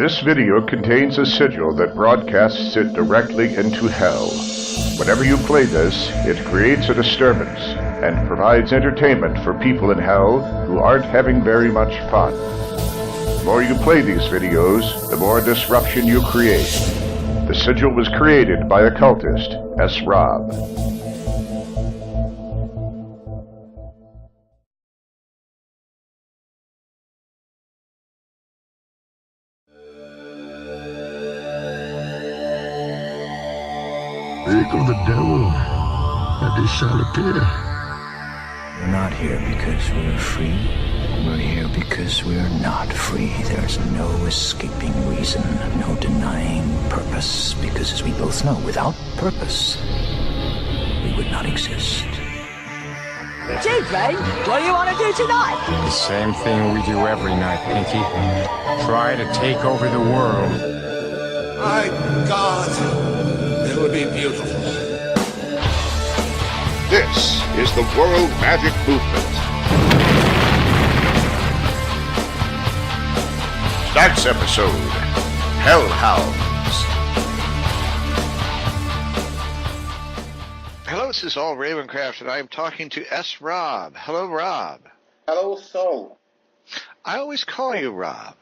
This video contains a sigil that broadcasts it directly into hell. Whenever you play this, it creates a disturbance and provides entertainment for people in hell who aren't having very much fun. The more you play these videos, the more disruption you create. The sigil was created by occultist S. Rob. Speak of the devil, and he shall appear. We're not here because we're free. We're here because we're not free. There's no escaping reason, no denying purpose, because as we both know, without purpose, we would not exist. Gee, Ray, what do you want to do tonight? The same thing we do every night, Pinky. Try to take over the world. My God, it would be beautiful. This is the World Magic Movement. Tonight's episode, Hellhounds. Hello, this is Saul Ravencraft, and I am talking to S. Rob. Hello, Rob. Hello, Saul. I always call you Rob.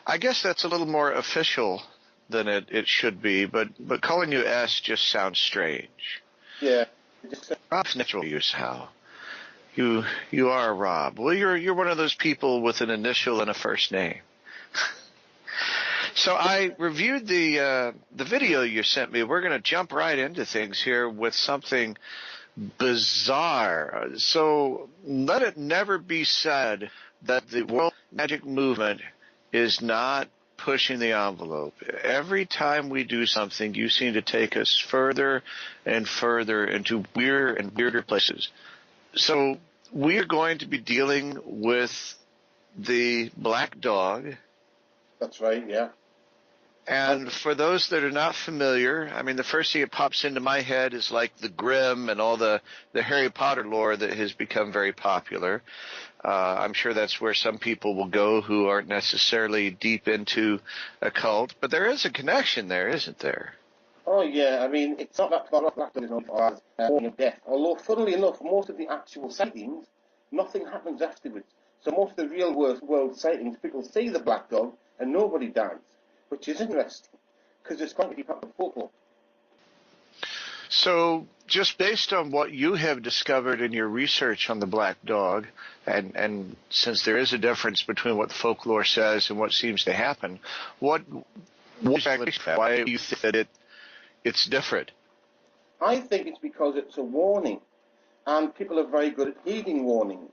I guess that's a little more official than it should be, but calling you S just sounds strange. Yeah. Rob's natural use how. You are Rob. Well, you're one of those people with an initial and a first name. So I reviewed the video you sent me. We're going to jump right into things here with something bizarre. So let it never be said that the World Magic Movement is not pushing the envelope. Every time we do something, you seem to take us further and further into weirder and weirder places. So we're going to be dealing with the black dog. That's right, yeah. And for those that are not familiar, I mean, the first thing that pops into my head is like the Grimm and all the Harry Potter lore that has become very popular. I'm sure that's where some people will go who aren't necessarily deep into occult, but there is a connection there, isn't there? Oh, yeah, I mean, it's not that black dog is not as warning of death. Although, funnily enough, most of the actual sightings, nothing happens afterwards. So most of the real world sightings, people see the black dog and nobody dies, which is interesting, because it's going to be part of folklore. So just based on what you have discovered in your research on the black dog, and since there is a difference between what the folklore says and what seems to happen, why do you think that it's different? I think it's because it's a warning, and people are very good at heeding warnings.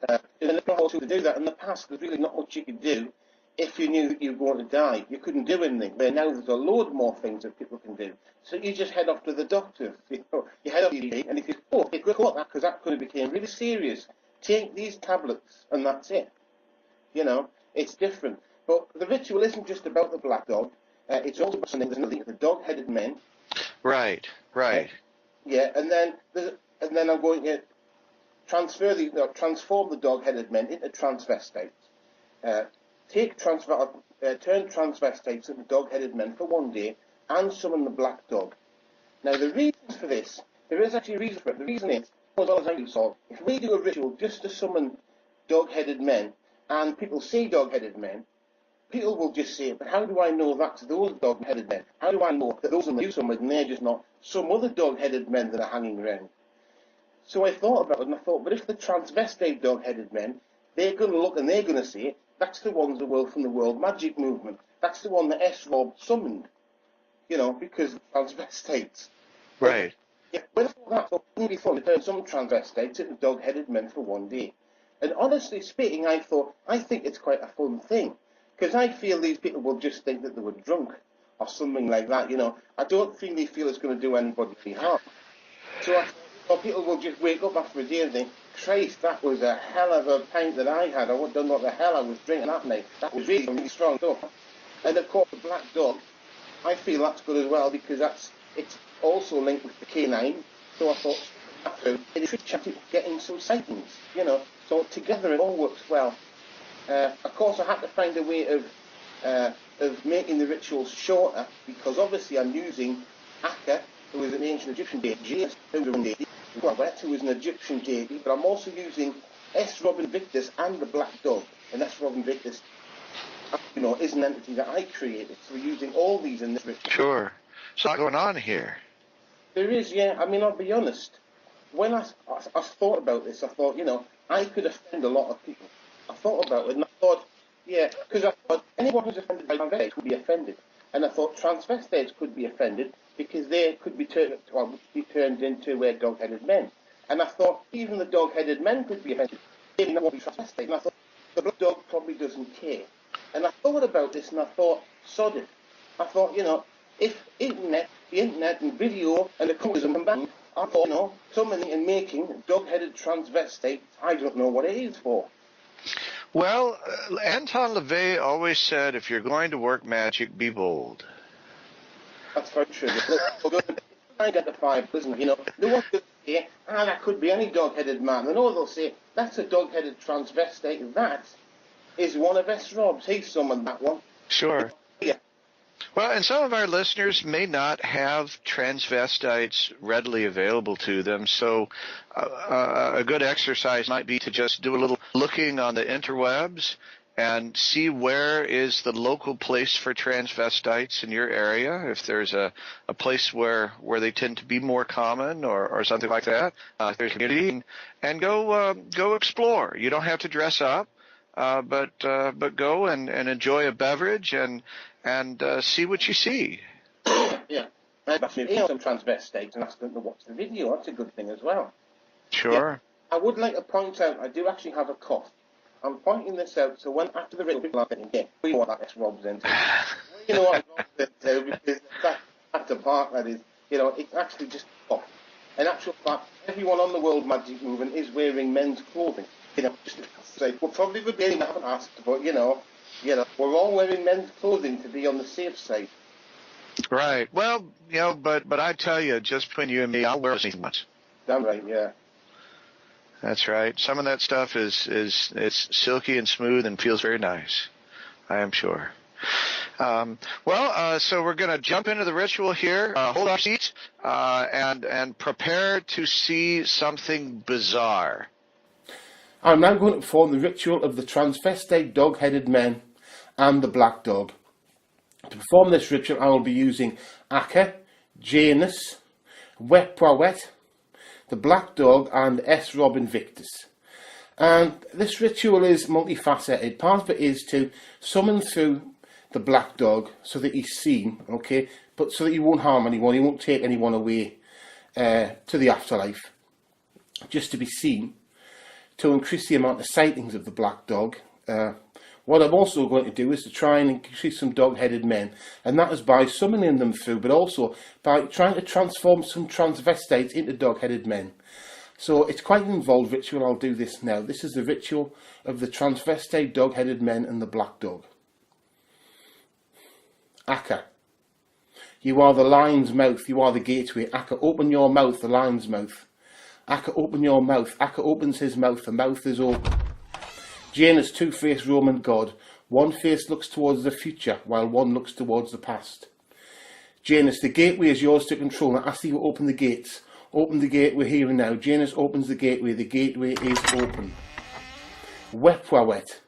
And they know how to do that. In the past, there's really not much you could do if you knew that you were going to die. You couldn't do anything. But now there's a load more things that people can do. So you just head off to the doctor. You head off to the GP, and if you because that could have became really serious. Take these tablets, and that's it. You know, it's different. But the ritual isn't just about the black dog. It's also about something. There's nothing the dog-headed men. Right. Yeah, and then I'm going to transform the dog-headed men into transvestites. Turn transvestites into dog-headed men for one day and summon the black dog. Now, the reasons for this, there is actually a reason for it. The reason is, as well as I saw, if we do a ritual just to summon dog-headed men and people see dog-headed men, people will just say, but how do I know that's those dog-headed men? How do I know that those are you summoned and they're just not some other dog-headed men that are hanging around? So I thought about it, and I thought, but if the transvestite dog-headed men, they're going to look and they're going to say, that's the ones that were from the World Magic Movement. That's the one that S. Rob summoned, you know, because transvestites. Right. Yeah, when I thought that, it wouldn't be fun to turn some transvestites into dog-headed men for one day. And honestly speaking, I think it's quite a fun thing, because I feel these people will just think that they were drunk or something like that, you know. I don't think they feel it's going to do anybody any harm. So I thought people will just wake up after a day and think, Christ, that was a hell of a pint that I had. I don't know what the hell I was drinking that night. That was really strong stuff. And of course, the black dog, I feel that's good as well, because it's also linked with the canine. So I thought, it should chat it getting some sightings, you know. So together it all works well. Of course, I had to find a way of of making the rituals shorter, because obviously I'm using Akka, who is an ancient Egyptian deity, who is an Egyptian deity, but I'm also using S. Robin Victus and the Black Dog. And S. Robin Victus, you know, is an entity that I created. So we're using all these in this ritual. Sure. So what's going on here? There is, yeah. I mean, I'll be honest. When I thought about this, I thought, you know, I could offend a lot of people. I thought about it, and I thought, yeah, because I thought anyone who's offended by transvestites could be offended. And I thought transvestites could be offended because they could be turned into dog-headed men. And I thought even the dog-headed men could be offended. Maybe not be transvestite. And I thought the Black Dog probably doesn't care. And I thought about this, and I thought, sod it. I thought, you know, if the internet and video and the communism combined, I thought, you know, somebody in making dog-headed transvestite, I don't know what it is for. Well, Anton LaVey always said, if you're going to work magic, be bold. That's very true. We're going to identify, listen, you know, no one could say, that could be any dog-headed man. And all they'll say, that's a dog-headed transvestite. That is one of S. Rob's. He summoned that one. Sure. Yeah. Well, and some of our listeners may not have transvestites readily available to them, so a good exercise might be to just do a little looking on the interwebs and see where is the local place for transvestites in your area, if there's a place where they tend to be more common or something like that, if there's a community, and go explore. You don't have to dress up, but go and enjoy a beverage and see what you see. Yeah. I've actually some transvestites and asked them to watch the video. That's a good thing as well. Sure. Yeah. I would like to point out, I do actually have a cough. I'm pointing this out so when after the ritual people are thinking, yeah, we know what that S. Rob's into. You know what I'm into, because that's a part that is, you know, it's actually just a cough. In actual fact, everyone on the World Magic Movement is wearing men's clothing. You know, just to say, well, probably would be anything I haven't asked, but you know, we're all wearing men's clothing to be on the safe side. Right. Well, you know, but I tell you, just between you and me, I'll wear anything much. Damn right, yeah. That's right. Some of that stuff is silky and smooth and feels very nice, I am sure. So we're going to jump into the ritual here. Hold our seats and prepare to see something bizarre. I'm now going to perform the ritual of the transvestite dog-headed men and the Black Dog. To perform this ritual, I will be using Akka, Janus, Wet, the Black Dog, and S. Robin Victus. And this ritual is multifaceted. Part of it is to summon through the Black Dog so that he's seen, okay, but so that he won't harm anyone, he won't take anyone away to the afterlife, just to be seen, to increase the amount of sightings of the Black Dog. What I'm also going to do is to try and increase some dog-headed men, and that is by summoning them through, but also by trying to transform some transvestites into dog-headed men. So it's quite an involved ritual. I'll do this now. This is the ritual of the transvestite dog-headed men and the Black Dog. Akka. You are the lion's mouth, you are the gateway. Akka, open your mouth, the lion's mouth. Akka, open your mouth. Akka opens his mouth, the mouth is open. Janus, two-faced Roman god. One face looks towards the future, while one looks towards the past. Janus, the gateway is yours to control. Now ask you to open the gates. Open the gateway here and now. Janus opens the gateway is open. Wet.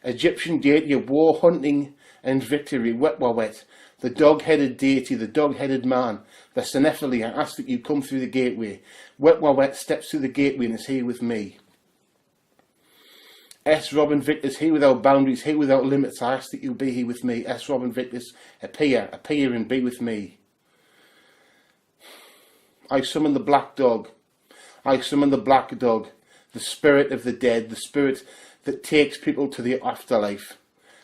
Egyptian deity of war, hunting, and victory. Wet. The dog-headed deity, the dog-headed man, the Senephili. I ask that you come through the gateway. Wet steps through the gateway and is here with me. S. Robin Victus, here without boundaries, here without limits. I ask that you be here with me. S. Robin Victus, appear and be with me. I summon the Black Dog. I summon the Black Dog, the spirit of the dead, the spirit that takes people to the afterlife.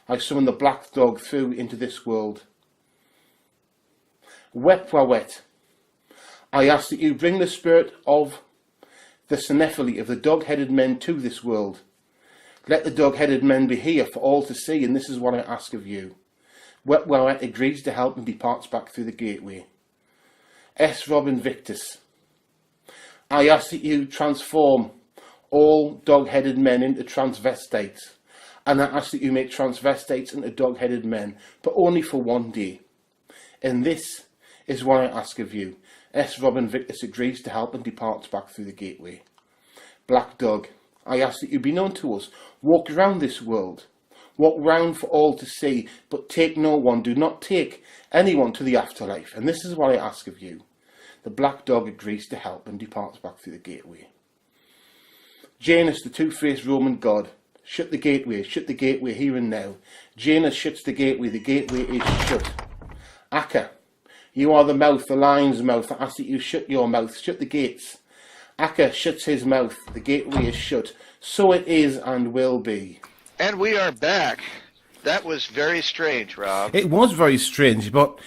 I summon the Black Dog through into this world. Wet. I ask that you bring the spirit of the Senephili, of the dog-headed men, to this world. Let the dog-headed men be here for all to see, and this is what I ask of you. Wet agrees to help and departs back through the gateway. S. Robin Victus. I ask that you transform all dog-headed men into transvestites. and I ask that you make transvestites into dog-headed men, but only for one day. And this is what I ask of you. S. Robin Victus agrees to help and departs back through the gateway. Black Dog, I ask that you be known to us. Walk round this world. Walk round for all to see, but take no one. Do not take anyone to the afterlife. And this is what I ask of you. The Black Dog agrees to help and departs back through the gateway. Janus, the two-faced Roman god, shut the gateway here and now. Janus shuts the gateway is shut. Akka, you are the mouth, the lion's mouth. I ask that you shut your mouth, shut the gates. Akka shuts his mouth, the gateway is shut. So it is and will be. And we are back. That was very strange, Rob. It was very strange, but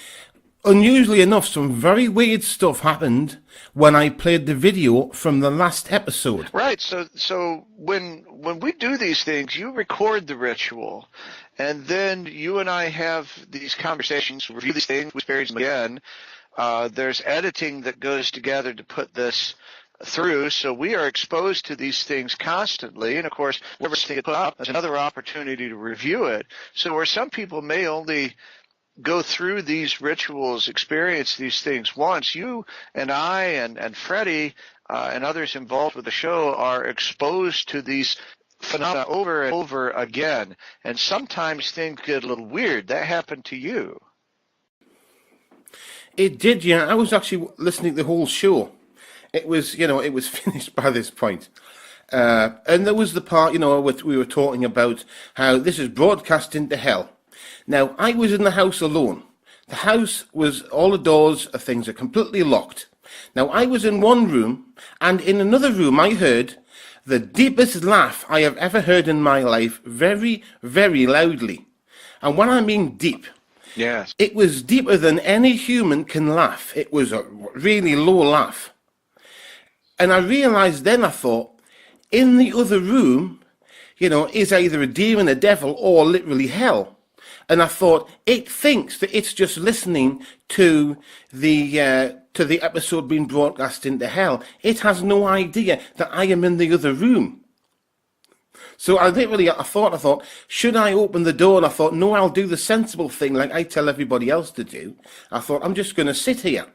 unusually enough, some very weird stuff happened when I played the video from the last episode. Right. So when we do these things, you record the ritual, and then you and I have these conversations, review these things, we experience them again. There's editing that goes together to put this through, so we are exposed to these things constantly, and of course, whenever they get put up, there's another opportunity to review it. So where some people may only go through these rituals, experience these things once, you and I and Freddie and others involved with the show are exposed to these phenomena over and over again, and sometimes things get a little weird. That happened to you. It did, yeah. I was actually listening to the whole show. It was, it was finished by this point. And there was the part, we were talking about how this is broadcast into hell. Now, I was in the house alone. The house was, all the doors of things are completely locked. Now, I was in one room, and in another room I heard the deepest laugh I have ever heard in my life, very, very loudly. And when I mean deep, yes, it was deeper than any human can laugh. It was a really low laugh. And I realised then, I thought, in the other room, is either a demon, a devil, or literally hell. And I thought, it thinks that it's just listening to the episode being broadcast into hell. It has no idea that I am in the other room. So I thought, should I open the door? And I thought, no, I'll do the sensible thing like I tell everybody else to do. I thought, I'm just going to sit here.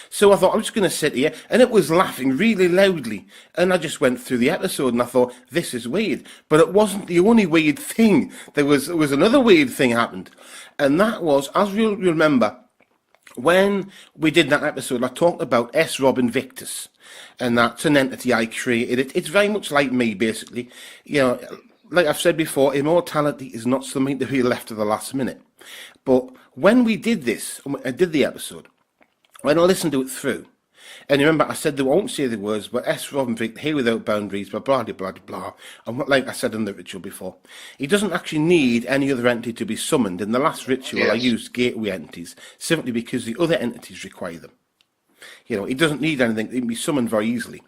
So I thought, I'm just going to sit here, and it was laughing really loudly. And I just went through the episode, and I thought, this is weird. But it wasn't the only weird thing. There was another weird thing happened. And that was, as you'll remember, when we did that episode, I talked about S. Robin Victus. And that's an entity I created. It's very much like me, basically. Like I've said before, immortality is not something to be left to the last minute. But when we did this, I did the episode, when I listened to it through, and remember I said they won't say the words, but S. Robin Victus, here without boundaries, blah, blah, blah, blah, blah. And like I said in the ritual before, he doesn't actually need any other entity to be summoned. In the last ritual, yes, I used gateway entities, simply because the other entities require them. He doesn't need anything, he can be summoned very easily.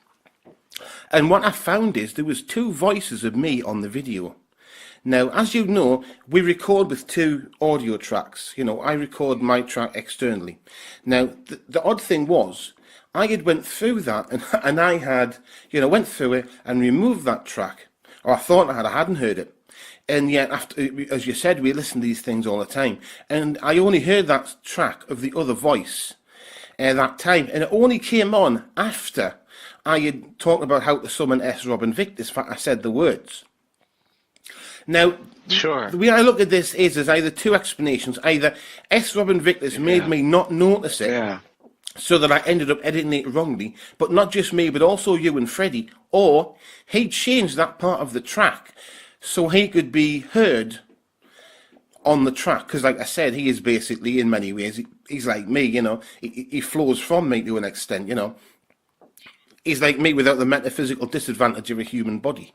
And what I found is there was two voices of me on the video. Now, as you know, we record with two audio tracks. I record my track externally. Now, the odd thing was, I had went through that, and I had, went through it and removed that track. Or I thought I hadn't heard it. And yet, after, as you said, we listen to these things all the time. And I only heard that track of the other voice that time. And it only came on after I had talked about how to summon S. Robin Victus. In fact, I said the words. Now, sure, the way I look at this is there's either two explanations. Either S. Robin Victus made me not notice it, so that I ended up editing it wrongly, but not just me, but also you and Freddie, or he changed that part of the track so he could be heard on the track. Because like I said, he is basically, in many ways, he's like me, he flows from me to an extent, He's like me without the metaphysical disadvantage of a human body,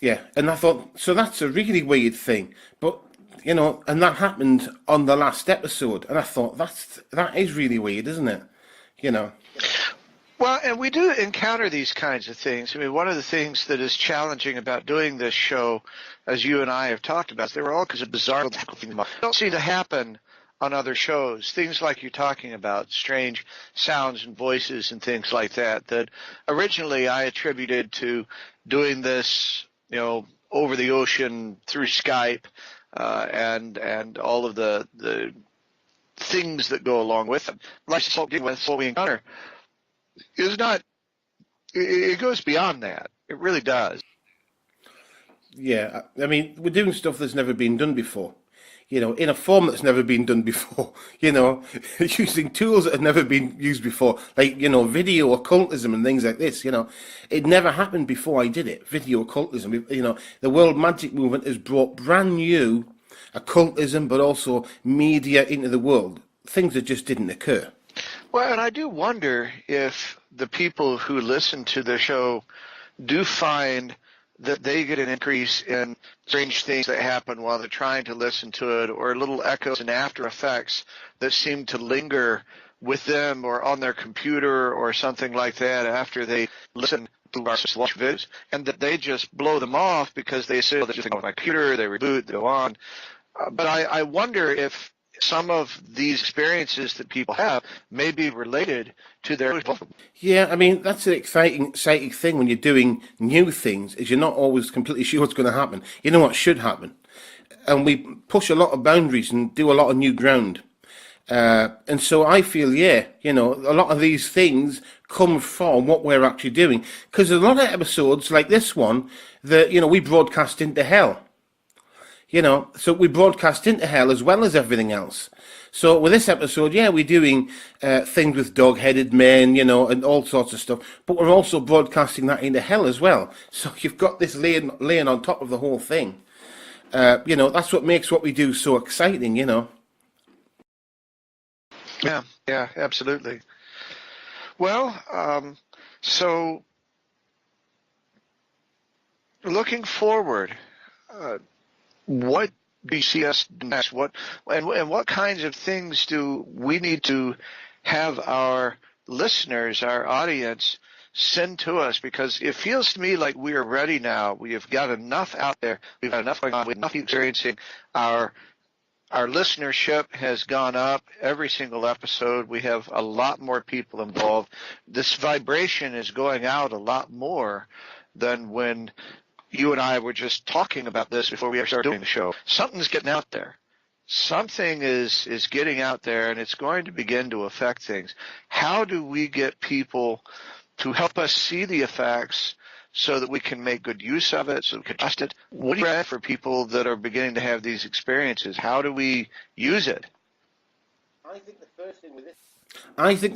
Yeah, and I thought, so that's a really weird thing. But, and that happened on the last episode. And I thought, that is really weird, isn't it? Well, and we do encounter these kinds of things. I mean, one of the things that is challenging about doing this show, as you and I have talked about, there are all kinds of bizarre things that don't seem to happen on other shows. Things like you're talking about, strange sounds and voices and things like that, that originally I attributed to doing this, over the ocean through Skype and all of the things that go along with it. Like what we encounter is not. It goes beyond that. It really does. Yeah, I mean, we're doing stuff that's never been done before. In a form that's never been done before, using tools that have never been used before, like, video occultism and things like this, it never happened before I did it, video occultism. The World Magic Movement has brought brand new occultism, but also media into the world, things that just didn't occur. Well, and I do wonder if the people who listen to the show do find that they get an increase in strange things that happen while they're trying to listen to it, or little echoes and after effects that seem to linger with them or on their computer or something like that after they listen to our watch videos, and that they just blow them off because they say, they're just on my computer, they reboot, they go on. But I wonder if some of these experiences that people have may be related to their... Yeah, I mean, that's an exciting thing when you're doing new things, is you're not always completely sure what's going to happen. You know what should happen. And we push a lot of boundaries and do a lot of new ground. And so I feel, a lot of these things come from what we're actually doing. Because a lot of episodes like this one, that, we broadcast into hell. So we broadcast into hell as well as everything else. So with this episode, we're doing things with dog-headed men, and all sorts of stuff. But we're also broadcasting that into hell as well. So you've got this laying on top of the whole thing. That's what makes what we do so exciting, Yeah, absolutely. Well, so looking forward, what do you see us next? What kinds of things do we need to have our listeners, our audience, send to us? Because it feels to me like we are ready now. We have got enough out there. We've got enough going on. We've enough experiencing. Our listenership has gone up every single episode. We have a lot more people involved. This vibration is going out a lot more than when you and I were just talking about this before we ever started doing the show. Something's getting out there. Something is getting out there, and it's going to begin to affect things. How do we get people to help us see the effects so that we can make good use of it, so we can trust it? What do you recommend for people that are beginning to have these experiences? How do we use it? I think the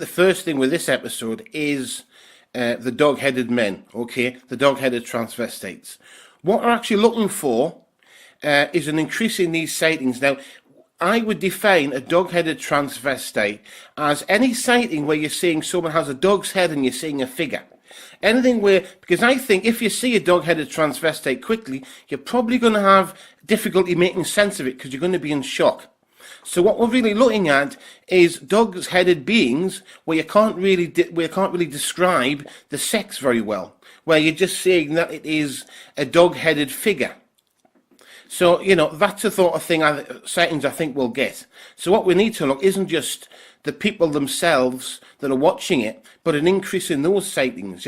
first thing with this episode is the dog-headed men, the dog-headed transvestites. What we're actually looking for is an increase in these sightings. Now, I would define a dog-headed transvestite as any sighting where you're seeing someone has a dog's head and you're seeing a figure. Anything where, because I think if you see a dog-headed transvestite quickly, you're probably going to have difficulty making sense of it because you're going to be in shock. So what we're really looking at is dog-headed beings where you can't really describe the sex very well, where you're just saying that it is a dog-headed figure. So, that's the sort of sightings I think we'll get. So what we need to look isn't just the people themselves that are watching it, but an increase in those sightings,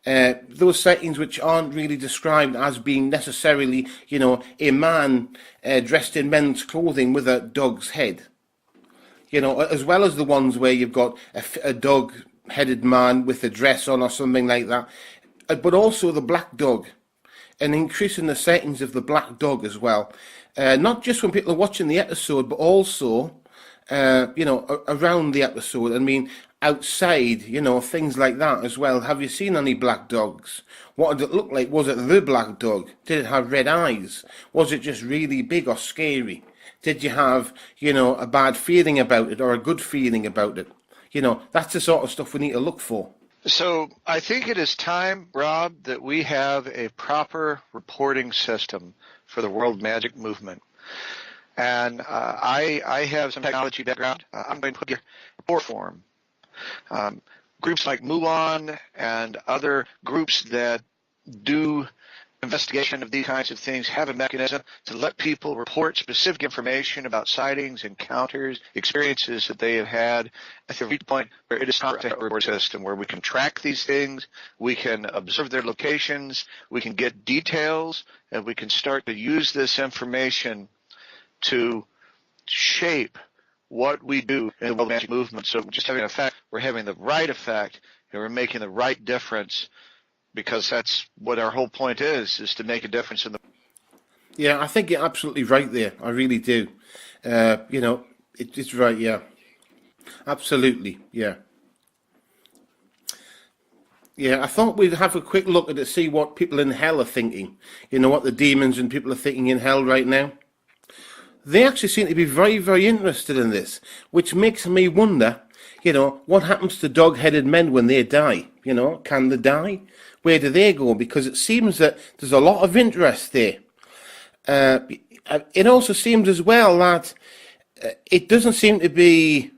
those sightings which aren't really described as being necessarily, a man dressed in men's clothing with a dog's head. As well as the ones where you've got a dog-headed man with a dress on or something like that, but also the black dog. An increase in the sightings of the black dog as well. Not just when people are watching the episode, but also, around the episode. I mean, outside, things like that as well. Have you seen any black dogs? What did it look like? Was it the black dog? Did it have red eyes? Was it just really big or scary? Did you have, a bad feeling about it or a good feeling about it? That's the sort of stuff we need to look for. So I think it is time, Rob, that we have a proper reporting system for the World Magic Movement. And I have some technology background. I'm going to put your report form. Groups like Muon and other groups that do investigation of these kinds of things have a mechanism to let people report specific information about sightings, encounters, experiences that they have had at the point where it is not a report system where we can track these things, we can observe their locations, we can get details, and we can start to use this information to shape what we do in the world magic movement. So just having an effect, we're having the right effect, and we're making the right difference, because that's what our whole point is to make a difference in the... Yeah, I think you're absolutely right there. I really do. It's right, yeah. Absolutely, yeah. Yeah, I thought we'd have a quick look at it, see what people in hell are thinking. You know, what the demons and people are thinking in hell right now. They actually seem to be very, very interested in this, which makes me wonder, what happens to dog-headed men when they die? Can they die? Where do they go? Because it seems that there's a lot of interest there. It also seems as well that it doesn't seem to be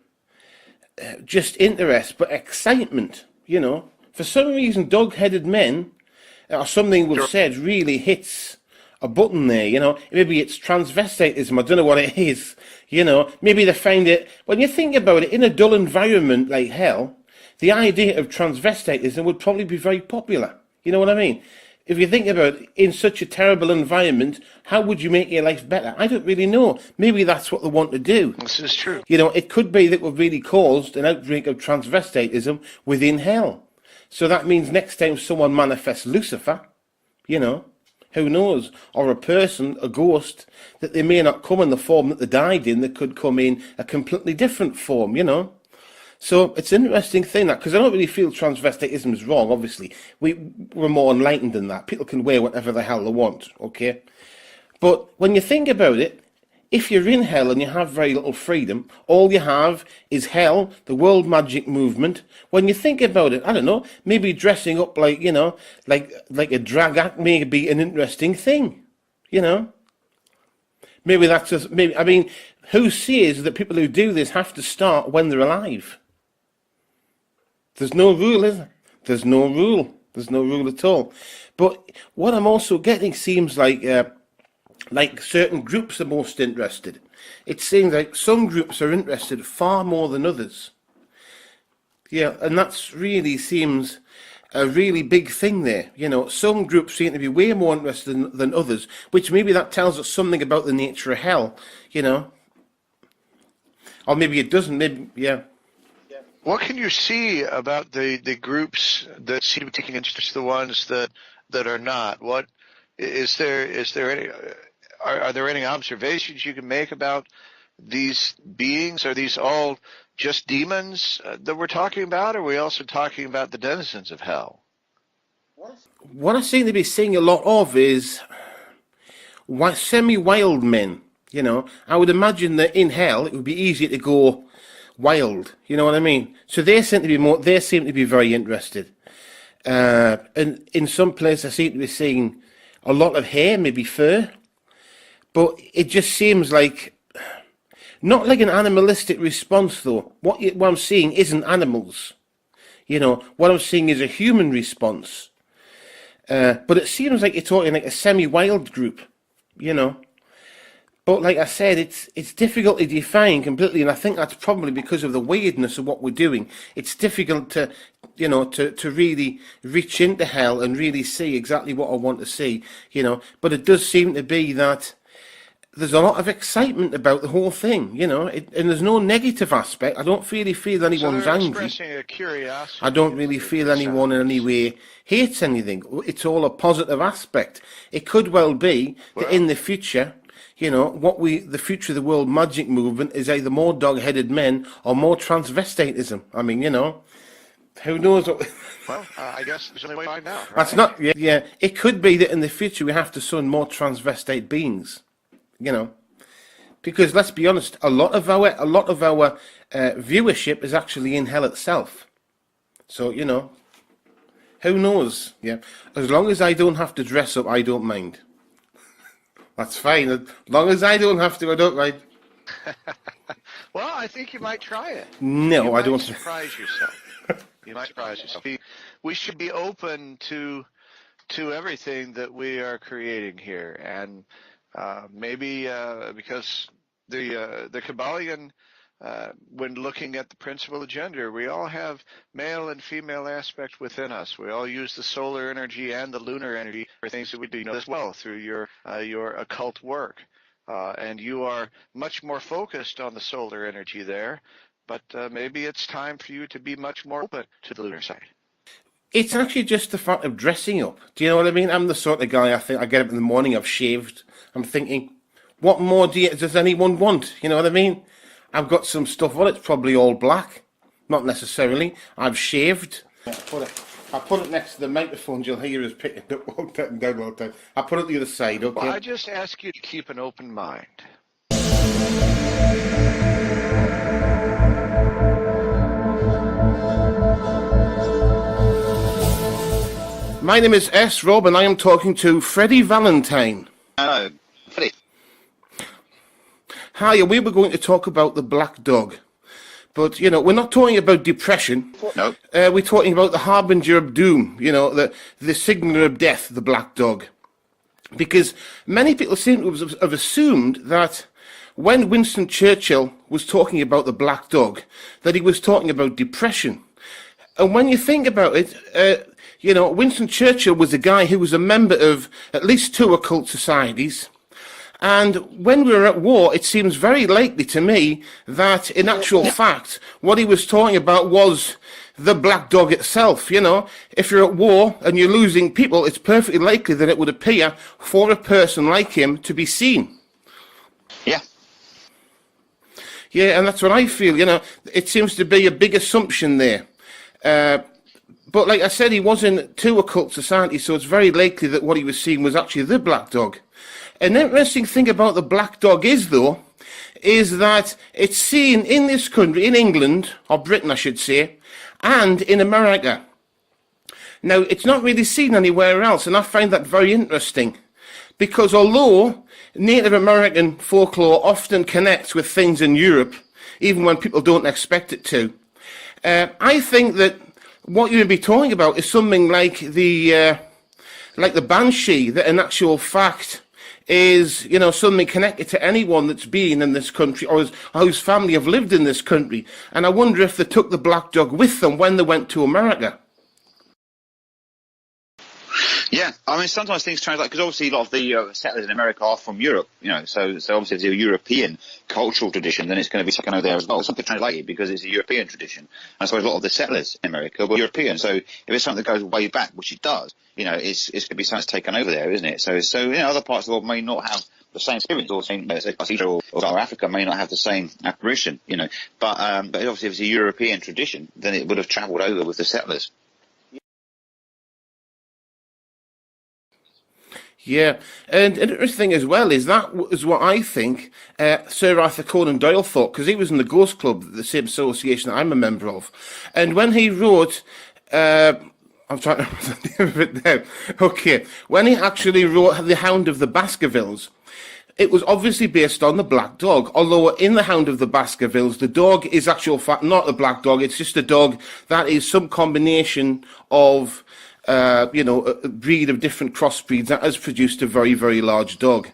just interest, but excitement, For some reason, dog-headed men, or something we've said, really hits a button there, Maybe it's transvestitism, I don't know what it is, Maybe they find it, when you think about it, in a dull environment like hell, the idea of transvestitism would probably be very popular. You know what I mean? If you think about it, in such a terrible environment, how would you make your life better? I don't really know. Maybe that's what they want to do. This is true. It could be that we've really caused an outbreak of transvestitism within hell. So that means next time someone manifests Lucifer, who knows? Or a person, a ghost, that they may not come in the form that they died in, they could come in a completely different form, So it's an interesting thing, that, because I don't really feel transvestitism is wrong, obviously. We're more enlightened than that. People can wear whatever the hell they want, okay? But when you think about it, if you're in hell and you have very little freedom, all you have is hell, the world magic movement. When you think about it, I don't know, maybe dressing up like, like a drag act may be an interesting thing, Maybe that's just, who says that people who do this have to start when they're alive? There's no rule, is there? There's no rule. There's no rule at all. But what I'm also getting seems like certain groups are most interested. It seems like some groups are interested far more than others. Yeah, and that's really seems a really big thing there. Some groups seem to be way more interested than others, which maybe that tells us something about the nature of hell, Or maybe it doesn't, maybe, yeah. What can you see about the groups that seem to be taking interest, the ones that are not? What is there any? Are there any observations you can make about these beings? Are these all just demons that we're talking about? Or are we also talking about the denizens of hell? What I seem to be seeing a lot of is semi-wild men. I would imagine that in hell it would be easier to go wild. You know what I mean? So they seem to be very interested. And in some places I seem to be seeing a lot of hair, maybe fur. But it just seems like, not like an animalistic response though. What I'm seeing isn't animals. What I'm seeing is a human response. But it seems like you're talking like a semi-wild group, But like I said, it's difficult to define completely, and I think that's probably because of the weirdness of what we're doing. It's difficult to, to really reach into hell and really see exactly what I want to see, But it does seem to be that there's a lot of excitement about the whole thing, and there's no negative aspect. I don't really feel anyone's angry. Expressing a curiosity. I don't really feel anyone in any way hates anything. It's all a positive aspect. It could well be that in the future, the future of the world magic movement is either more dog-headed men or more transvestitism. Who knows what... Well, I guess there's only way to find out, right? That's not... Yeah, it could be that in the future we have to summon more transvestite beings. Because let's be honest, a lot of our viewership is actually in hell itself. So who knows? Yeah, as long as I don't have to dress up, I don't mind. That's fine. As long as I don't have to, I don't mind. Well, I think you might try it. No, I don't. Surprise yourself. You might surprise yourself. We should be open to to everything that we are creating here, and maybe because the Kabbalion, when looking at the principle of gender, we all have male and female aspect within us. We all use the solar energy and the lunar energy for things that we do as well through your occult work. And you are much more focused on the solar energy there, but maybe it's time for you to be much more open to the lunar side. It's actually just the fact of dressing up. Do you know what I mean? I'm the sort of guy, I think, I get up in the morning, I've shaved, I'm thinking, what more does anyone want? You know what I mean? I've got some stuff on, it's probably all black. Not necessarily. I've shaved. I put it next to the microphone, you'll hear us picking up all that and down all that. I put it the other side, okay? Well, I just ask you to keep an open mind. My name is S. Rob, and I am talking to Freddie Valentine. Hello, Freddie. Hi, we were going to talk about the black dog. But, you know, we're not talking about depression. No. We're talking about the harbinger of doom, you know, the signal of death, the black dog. Because many people seem to have assumed that when Winston Churchill was talking about the black dog, that he was talking about depression. And when you think about it, you know, Winston Churchill was a guy who was a member of at least 2 occult societies. And when we were at war, it seems very likely to me that, in actual fact, what he was talking about was the black dog itself. You know, if you're at war and you're losing people, it's perfectly likely that it would appear for a person like him to be seen. Yeah. Yeah, and that's what I feel. You know, it seems to be a big assumption there. But like I said, he was in 2 occult societies, so it's very likely that what he was seeing was actually the black dog. An interesting thing about the black dog is, though, is that it's seen in this country, in England, or Britain I should say, and in America. Now, it's not really seen anywhere else, and I find that very interesting, because although Native American folklore often connects with things in Europe, even when people don't expect it to, I think that what you're going to be talking about is something like the banshee, that in actual fact is, you know, something connected to anyone that's been in this country or whose family have lived in this country. And I wonder if they took the black dog with them when they went to America. Yeah, I mean, sometimes things translate, because obviously a lot of the settlers in America are from Europe, you know, so obviously if it's a European cultural tradition, then it's going to be taken over there as well. Something translated because it's a European tradition. And so a lot of the settlers in America were European. So if it's something that goes way back, which it does, you know, it's going to be something that's taken over there, isn't it? So you know, other parts of the world may not have the same experience, or same, or South Africa may not have the same apparition, you know. But obviously if it's a European tradition, then it would have travelled over with the settlers. Yeah, and interesting as well is that is what I think Sir Arthur Conan Doyle thought, because he was in the Ghost Club, the same association that I'm a member of. And when he wrote, I'm trying to remember the name of it now. Okay, when he actually wrote The Hound of the Baskervilles, it was obviously based on the black dog, although in The Hound of the Baskervilles, the dog is actual fact not the black dog, it's just a dog that is some combination of you know, a breed of different crossbreeds that has produced a very, very large dog.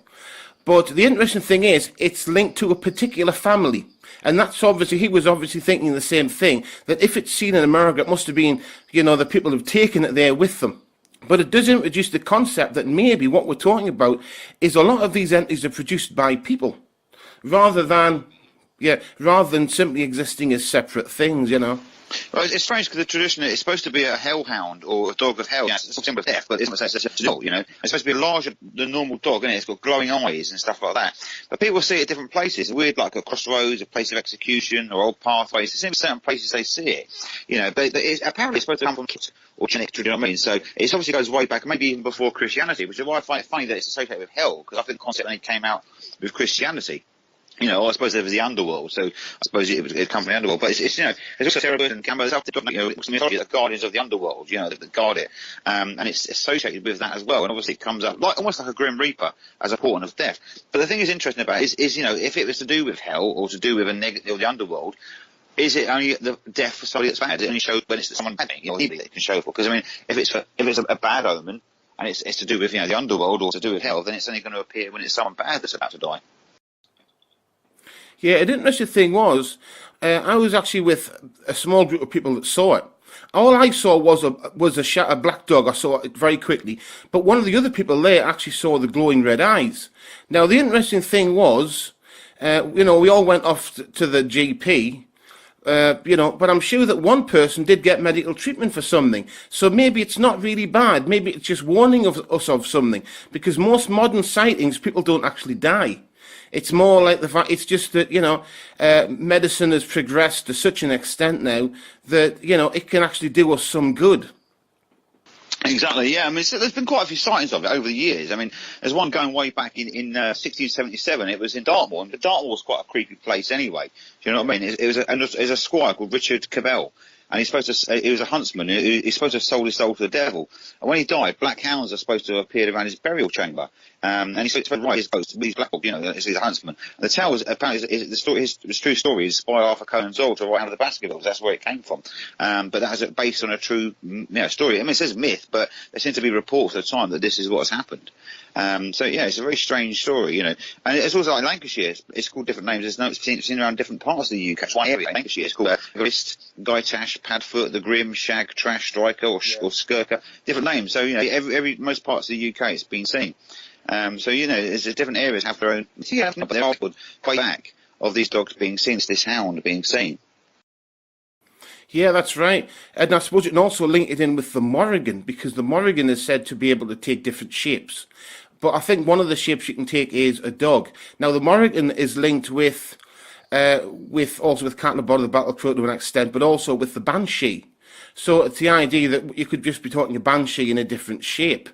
But the interesting thing is, it's linked to a particular family. And that's obviously, he was obviously thinking the same thing, that if it's seen in America, it must have been, you know, the people have taken it there with them. But it does introduce the concept that maybe what we're talking about is a lot of these entities are produced by people, rather than simply existing as separate things, you know. Well, it's strange because the tradition is supposed to be a hellhound or a dog of hell. Yeah, it's a symbol of death, but it's not such a dog, you know. It's supposed to be larger than normal dog, isn't it? It's got glowing eyes and stuff like that. But people see it at different places. Weird, like a crossroads, a place of execution, or old pathways. It seems certain places they see it, you know. But apparently it's supposed to come from Kit or genetic, do you know what I mean? So it obviously goes way back, maybe even before Christianity, which is why I find it funny that it's associated with hell, because I think the concept only came out with Christianity. You know, I suppose there was the underworld, so I suppose it come from the underworld. But it's you know, there's also Cerberus and Gambas, you know, some mythology, the guardians of the underworld, you know, that guard it, and it's associated with that as well. And obviously, it comes up like almost like a Grim Reaper as a portent of death. But the thing is interesting about it is you know, if it was to do with hell or to do with or the underworld, is it only the death for somebody that's bad? It only shows when it's someone bad, you know, that it can show for. Because I mean, if it's a bad omen, and it's to do with, the underworld or to do with hell, then it's only going to appear when it's someone bad that's about to die. Yeah, an interesting thing was, I was actually with a small group of people that saw it. All I saw was a black dog. I saw it very quickly. But one of the other people there actually saw the glowing red eyes. Now, the interesting thing was, we all went off to the GP, but I'm sure that one person did get medical treatment for something. So maybe it's not really bad. Maybe it's just warning us of something. Because most modern sightings, people don't actually die. It's more like the fact, it's just that, medicine has progressed to such an extent now that, it can actually do us some good. Exactly, yeah. I mean, there's been quite a few sightings of it over the years. I mean, there's one going way back in 1677. It was in Dartmoor, and Dartmoor was quite a creepy place anyway. Do you know what I mean? It was a squire called Richard Cabell. And he was a huntsman. He's supposed to have sold his soul to the devil. And when he died, black hounds are supposed to have appeared around his burial chamber. And he's supposed to write his ghost, he's black, he's a huntsman. And the tale was, apparently, his true story is by Arthur Conan Doyle to write out of the Baskervilles. That's where it came from. But that is based on a true story. I mean, it says myth, but there seem to be reports at the time that this is what has happened. It's a very strange story, And it's also like Lancashire. It's called different names. It's seen around different parts of the UK. It's one area, Lancashire. It's called Grist, Gaitash, Padfoot, the Grim, Shag, Trash, Striker, or Skirker. Different names. So, most parts of the UK it's been seen. There's different areas have their own. But there are way back of these dogs being seen. It's this hound being seen. Yeah, that's right. And I suppose you can also link it in with the Morrigan, because the Morrigan is said to be able to take different shapes. But I think one of the shapes you can take is a dog. Now, the Morrigan is linked with Cat in the Bottle, the Battle Crow to an extent, but also with the Banshee. So it's the idea that you could just be talking a Banshee in a different shape.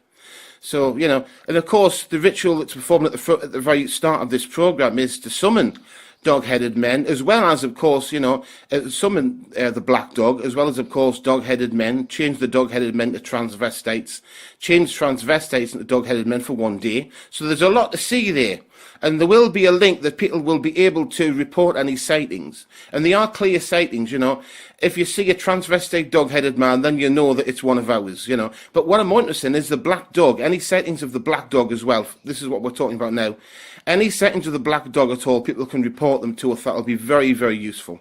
So, and of course, the ritual that's performed at the very start of this program is to summon dog-headed men, as well as, of course, summon the black dog, as well as, of course, dog-headed men, change the dog-headed men to transvestites, change transvestites into dog-headed men for one day. So there's a lot to see there. And there will be a link that people will be able to report any sightings. And they are clear sightings, If you see a transvestite dog-headed man, then you know that it's one of ours, But what I'm interested in is the black dog, any sightings of the black dog as well. This is what we're talking about now. Any sightings of the black dog at all, people can report them to us. That'll be very, very useful.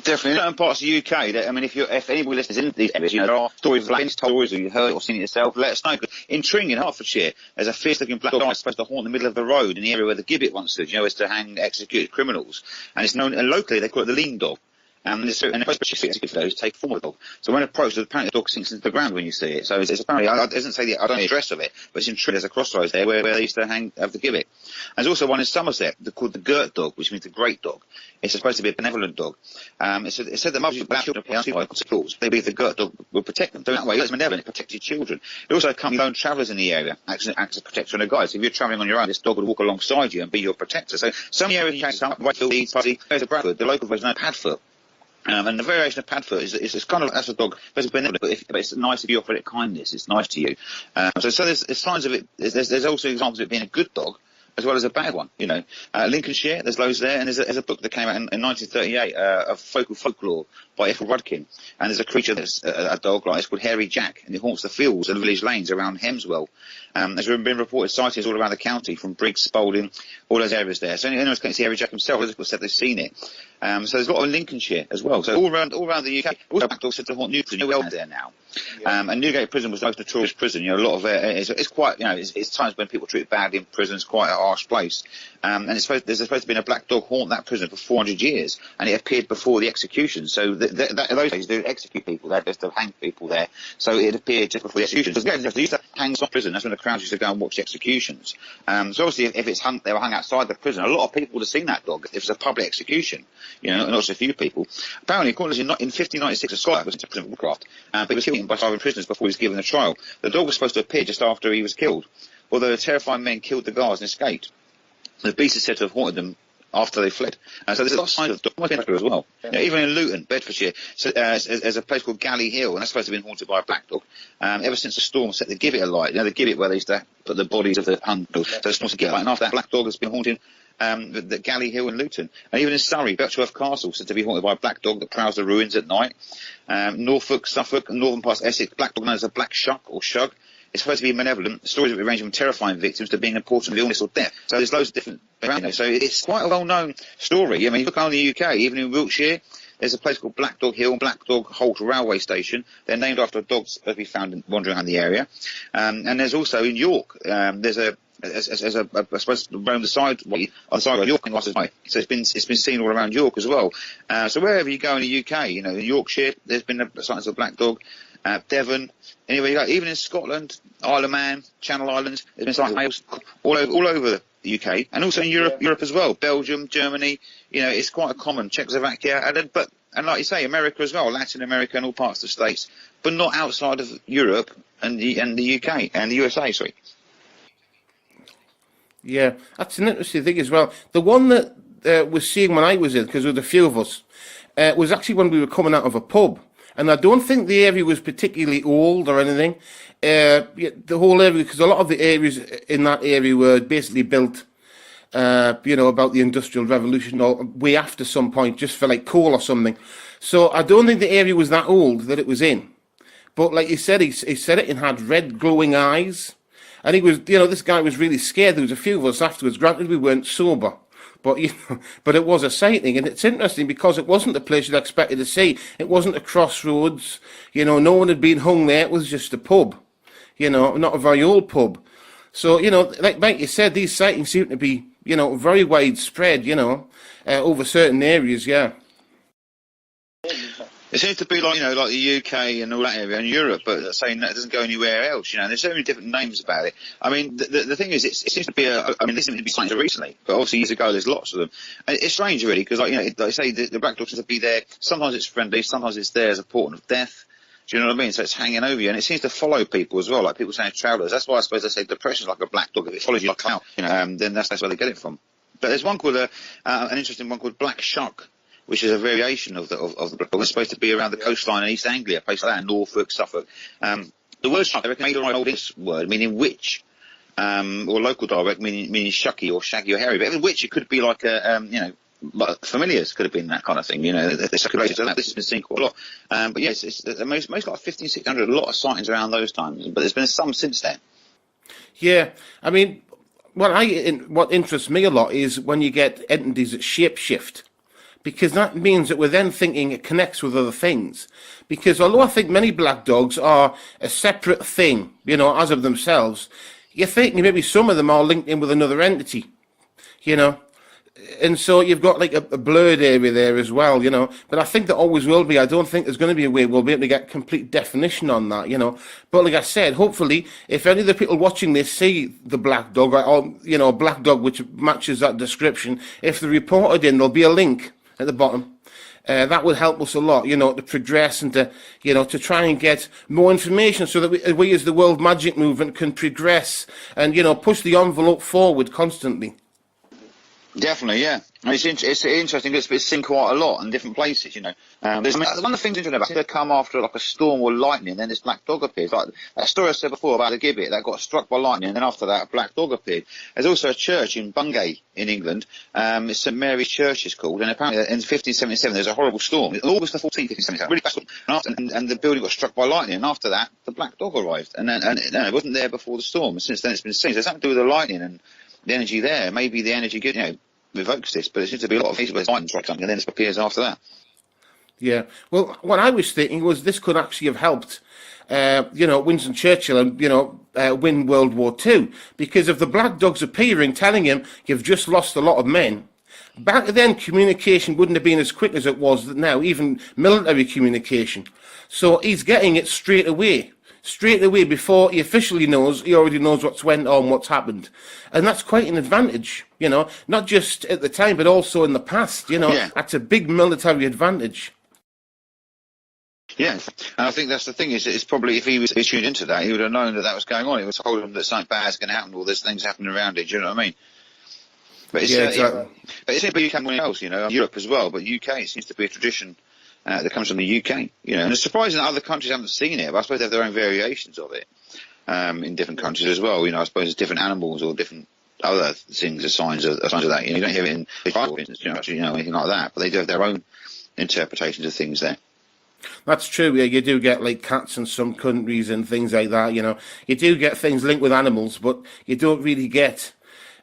Definitely. In certain parts of the UK, if anybody listens in these areas, there are stories of stories, or you heard it or seen it yourself, let us know. In Tring, in Hertfordshire, there's a fierce-looking black dog supposed to haunt the middle of the road in the area where the gibbet once stood, is to hang executed criminals. And it's known, and locally they call it the lean dog. And especially for those take form of the dog. So when approached, apparently the dog sinks into the ground when you see it. So it's apparently, it doesn't say I don't know the address of it, but it's in Tring. There's a crossroads there where they used to have the gibbet. And there's also one in Somerset called the Girt dog, which means the great dog. It's supposed to be a benevolent dog. It said that most of the black children they believe the Girt dog will protect them. So that way, it's benevolent, it protects your children. It also accompanies lone travellers in the area, acts as a protector and a guide. So if you're travelling on your own, this dog would walk alongside you and be your protector. So some areas you can Whitefield, Leeds, Fuzzy, there's a Bradford, the local version of Padfoot. And the variation of Padfoot is kind of as a dog, it's benevolent, but it's nice if you offer it kindness. It's nice to you. So there's signs of it. There's also examples of it being a good dog as well as a bad one. Lincolnshire, there's loads there, and there's a book that came out in 1938 of folklore by Ethel Rudkin, and there's a creature that's a dog it's called Hairy Jack, and it haunts the fields and village lanes around Hemswell. There's been reported sightings all around the county, from Briggs, Spalding, all those areas there. So anyone's going to see Hairy Jack himself, as people said they've seen it. So there's a lot of Lincolnshire as well. So all around the UK. Also, black dogs said to haunt Newgate there now. And Newgate Prison was the most notorious prison. A lot of it's quite, it's times when people treat it badly in prison. It's quite a harsh place. And there's supposed to have been a black dog haunt that prison for 400 years, and it appeared before the execution. So those days they execute people there, just to hang people there. So it appeared just before the executions. They used to hang on prison. That's when the crowds used to go and watch the executions. So obviously, if it's hung, they were hung outside the prison. A lot of people would have seen that dog if it's a public execution. Not just a few people. Apparently, according to in 1596, a scholar was into prison for witchcraft, but he was killed by 5 prisoners before he was given a trial. The dog was supposed to appear just after he was killed, although the terrifying men killed the guards and escaped. The beast is said to have haunted them after they fled. So there's a lot of signs of dog as well. Even in Luton, Bedfordshire, there's a place called Galley Hill, and that's supposed to have been haunted by a black dog. Ever since the storm set the gibbet alight, the gibbet where they used to put the bodies of the hung dogs, so the storm set the gibbet alight, and after that, black dog has been haunting the Galley Hill in Luton. And even in Surrey, Betchworth Castle said to be haunted by a black dog that prowls the ruins at night. Norfolk, Suffolk, and northern parts of Essex, black dog known as a black shuck or shug. It's supposed to be malevolent. Stories of it range from terrifying victims to being important of illness or death. So there's loads of different around there. So it's quite a well-known story. I mean, look only in the UK, even in Wiltshire, there's a place called Black Dog Hill, Black Dog Halt railway station. They're named after dogs that we found wandering around the area. And there's also in York, there's a I suppose around the side on the side of York, so it's been seen all around York as well. So wherever you go in the UK, you know, in Yorkshire, there's been sightings of black dog. Devon, anywhere you go, even in Scotland, Isle of Man, Channel Islands, there's been sightings all over the UK, and also in Europe as well, Belgium, Germany. You know, it's quite a common. Czechoslovakia, and like you say, America as well, Latin America and all parts of the States, but not outside of Europe and the UK and the USA. Sorry. Yeah, that's an interesting thing as well. The one that was seen when I was in, because there was a few of us, was actually when we were coming out of a pub. And I don't think the area was particularly old or anything. The whole area, because a lot of the areas in that area were basically built, you know, about the Industrial Revolution or way after some point, just for like coal or something. So I don't think the area was that old that it was in. But like you said, he said it and had red glowing eyes. And he was, you know, this guy was really scared. There was a few of us afterwards. Granted, we weren't sober. But, you know, but it was a sighting, and it's interesting because it wasn't the place you'd expected to see. It wasn't a crossroads, you know, no one had been hung there. It was just a pub, you know, not a very old pub. So, you know, like you said, these sightings seem to be, you know, very widespread, you know, over certain areas, yeah. It seems to be like, you know, like the UK and all that area and Europe, but saying that it doesn't go anywhere else, you know. There's so many different names about it. I mean, the thing is, it seems to be this seems to be something recently, but obviously years ago there's lots of them. And it's strange, really, because, like, you know, like I say, the black dog seems to be there. Sometimes it's friendly, sometimes it's there as a portent of death. Do you know what I mean? So it's hanging over you, and it seems to follow people as well, like people saying travellers. That's why I suppose they say depression's like a black dog. If it follows you like a clown, you know, then that's where they get it from. But there's one called an interesting one called Black Shark, which is a variation of the black dog. It's supposed to be around the coastline in East Anglia, places like that, Norfolk, Suffolk. The word shark, I reckon, made an old English word meaning witch, or local dialect meaning shucky or shaggy or hairy. But even witch, it could be like a, you know, like familiars could have been that kind of thing, you know, they circulated to that. This has been seen quite a lot. But yes, it's most like 1,500, a lot of sightings around those times, but there's been some since then. Yeah, I mean, what interests me a lot is when you get entities that shapeshift. Because that means that we're then thinking it connects with other things. Because although I think many black dogs are a separate thing, you know, as of themselves, you're thinking maybe some of them are linked in with another entity, you know. And so you've got like a blurred area there as well, you know. But I think there always will be. I don't think there's going to be a way we'll be able to get complete definition on that, you know. But like I said, hopefully, if any of the people watching this see the black dog, or you know, a black dog which matches that description, if they're reported in, there'll be a link at the bottom. That would help us a lot, you know, to progress and to, you know, to try and get more information so that we as the World Magic Movement can progress and, you know, push the envelope forward constantly. Definitely, yeah. It's interesting. It's seen quite a lot in different places, you know. One of the things interesting about it, they come after like a storm or lightning, then this black dog appears. Like that story I said before about the gibbet that got struck by lightning, and then after that, a black dog appeared. There's also a church in Bungay in England. It's St Mary's Church, it's called, and apparently in 1577 there's a horrible storm. August the 14th, 1577, really bad storm. And the building got struck by lightning, and after that, the black dog arrived, and it wasn't there before the storm. And since then, it's been seen. So it's something to do with the lightning and the energy there. Maybe the energy, you know, evokes this, but it seems to be a lot of cases where lightning strikes something and then it appears after that. Yeah, well, what I was thinking was this could actually have helped, you know, Winston Churchill and, you know, win World War II, because of the black dogs appearing, telling him you've just lost a lot of men. Back then, communication wouldn't have been as quick as it was now, even military communication. So he's getting it straight away before he officially knows. He already knows what's went on, what's happened. And that's quite an advantage, you know, not just at the time, but also in the past, you know. Yeah. That's a big military advantage. Yeah, and I think that's the thing, is it's probably, if he was tuned into that, he would have known that was going on. He would have told him that something bad's going to happen, or there's things happening around it, do you know what I mean? But it's, yeah, exactly. But it seems to be UK more else, you know, Europe as well, but UK seems to be a tradition that comes from the UK, you know, and it's surprising that other countries haven't seen it, but I suppose they have their own variations of it in different countries as well. You know, I suppose it's different animals or different other things as signs of that. You know, you don't hear it in the Bible, for instance, you know, anything like that, but they do have their own interpretations of things there. That's true. Yeah, you do get like cats in some countries and things like that. You know, you do get things linked with animals, but you don't really get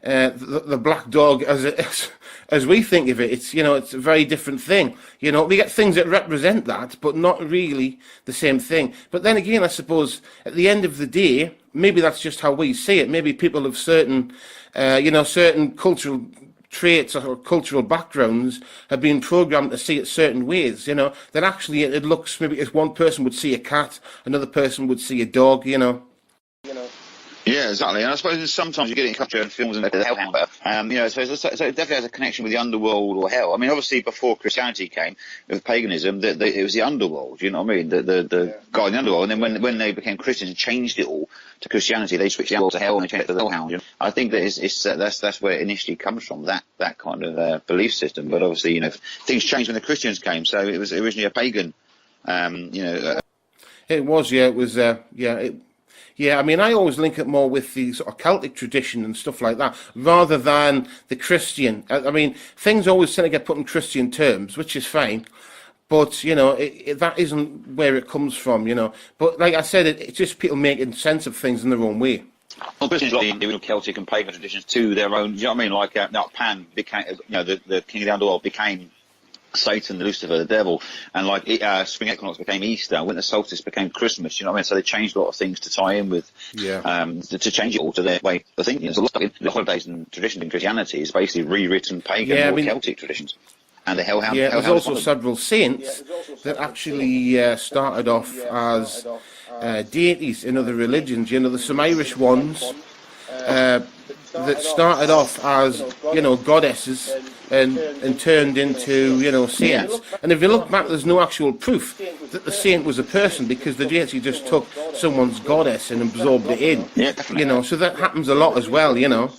the black dog as we think of it. It's, you know, it's a very different thing. You know, we get things that represent that, but not really the same thing. But then again, I suppose at the end of the day, maybe that's just how we see it. Maybe people of certain, certain cultural traits or cultural backgrounds have been programmed to see it certain ways, you know, that actually it looks, maybe if one person would see a cat, another person would see a dog, you know. Yeah, exactly. And I suppose sometimes you get it in culture and films and the hellhound, so it definitely has a connection with the underworld or hell. I mean, obviously before Christianity came with paganism, it was the underworld. You know what I mean? The guy in the underworld. And then when they became Christians and changed it all to Christianity, they switched the underworld to hell and they changed it to the hellhound. You know? I think that that's where it initially comes from, that kind of belief system. But obviously, you know, things changed when the Christians came. So it was originally a pagan. It was, yeah. It was, Yeah, I mean, I always link it more with the sort of Celtic tradition and stuff like that, rather than the Christian. I mean, things always tend to get put in Christian terms, which is fine, but, you know, that isn't where it comes from, you know. But like I said, it's just people making sense of things in their own way. Well, Christians got the original Celtic and pagan traditions to their own, you know what I mean? Like, Pan became, you know, the king of the underworld became Satan, Lucifer, the devil, and like spring equinox became Easter, winter solstice became Christmas. You know what I mean? So they changed a lot of things to tie in with, to change it all to their way of thinking. So the holidays and traditions in Christianity is basically rewritten pagan or Celtic traditions. And the hellhound. Yeah, there's also several saints that actually started off as deities in other religions. You know, there's some Irish ones that started off as, you know, goddesses and turned into, you know, saints. And if you look back, there's no actual proof that the saint was a person, because the deity just took someone's goddess and absorbed it in. Yeah, definitely. You know, so that happens a lot as well, you know.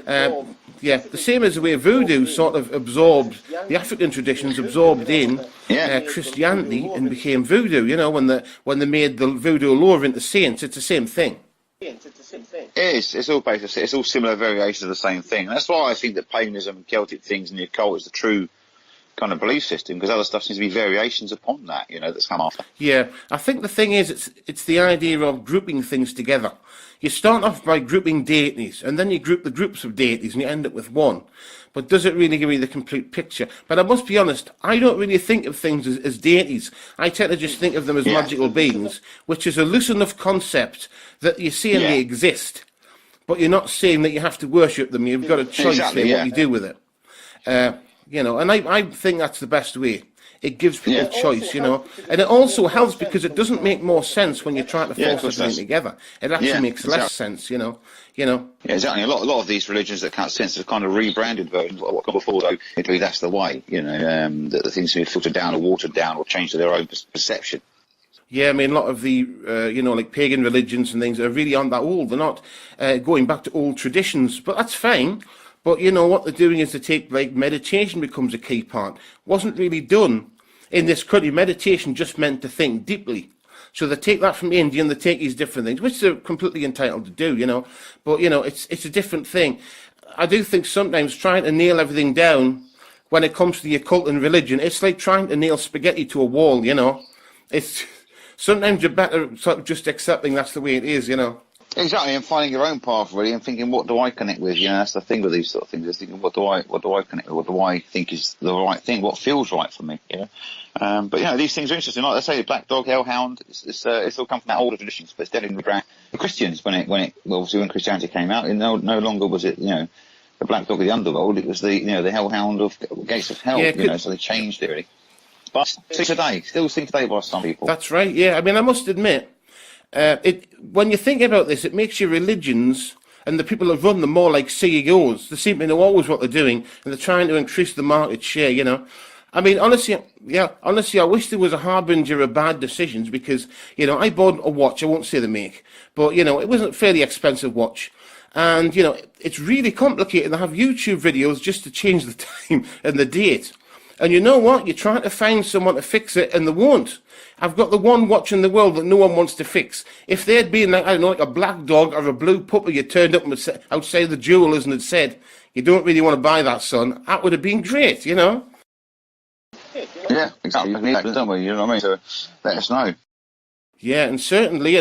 The same as the way voodoo sort of absorbed, the African traditions absorbed in Christianity and became voodoo, you know, when they made the voodoo lore into saints. It's the same thing. It is. It's all based. It's all similar variations of the same thing. That's why I think that paganism and Celtic things and the occult is the true kind of belief system, because other stuff seems to be variations upon that, you know, that's come after. Yeah, I think the thing is, it's the idea of grouping things together. You start off by grouping deities, and then you group the groups of deities, and you end up with one. But does it really give you the complete picture? But I must be honest, I don't really think of things as deities. I tend to just think of them as magical beings, which is a loose enough concept that you're saying they exist, but you're not saying that you have to worship them. You've got a choice in what you do with it. You know, and I think that's the best way. It gives people choice, you know, and it also helps because it doesn't make more sense when you're trying to force everything together. It actually makes less sense, you know. Yeah, exactly. A lot of these religions that can't sense are kind of rebranded versions of what got before, though. Maybe that's the way, you know, that the things can be filtered down or watered down or changed to their own perception. Yeah, I mean, a lot of the, like pagan religions and things are really aren't that old. They're not going back to old traditions, but that's fine. But, you know, what they're doing is to take, like, meditation becomes a key part. Wasn't really done in this country. Meditation just meant to think deeply. So they take that from India and they take these different things, which they're completely entitled to do, you know. But, you know, it's a different thing. I do think sometimes trying to nail everything down when it comes to the occult and religion, it's like trying to nail spaghetti to a wall, you know. It's sometimes you're better sort of just accepting that's the way it is, you know. Exactly, and finding your own path really, and thinking, what do I connect with? You know, that's the thing with these sort of things. Is thinking, what do I connect with? What do I think is the right thing? What feels right for me? You know, but you know, these things are interesting. Like I say, Black Dog, Hellhound, it's all come from that older traditions, but it's definitely the Christians when Christianity came out. No longer was it, you know, the Black Dog of the underworld. It was the the Hellhound of Gates of Hell. So they changed it really. But still seen today by some people. That's right. Yeah, I mean, I must admit. When you think about this, it makes your religions and the people that run them more like CEOs. They seem to know always what they're doing, and they're trying to increase the market share, you know. I mean, honestly, I wish there was a harbinger of bad decisions, because, you know, I bought a watch, I won't say the make, but, you know, it wasn't a fairly expensive watch. And, you know, it's really complicated to have YouTube videos just to change the time and the date. And you know what? You're trying to find someone to fix it, and they won't. I've got the one watch in the world that no one wants to fix. If they'd been like, I don't know, like a black dog or a blue puppy, you turned up outside the jewellers and had said, you don't really want to buy that, son, that would have been great, you know? Yeah, exactly. We need that, don't we? You know what I mean? So let us know. Yeah, and certainly,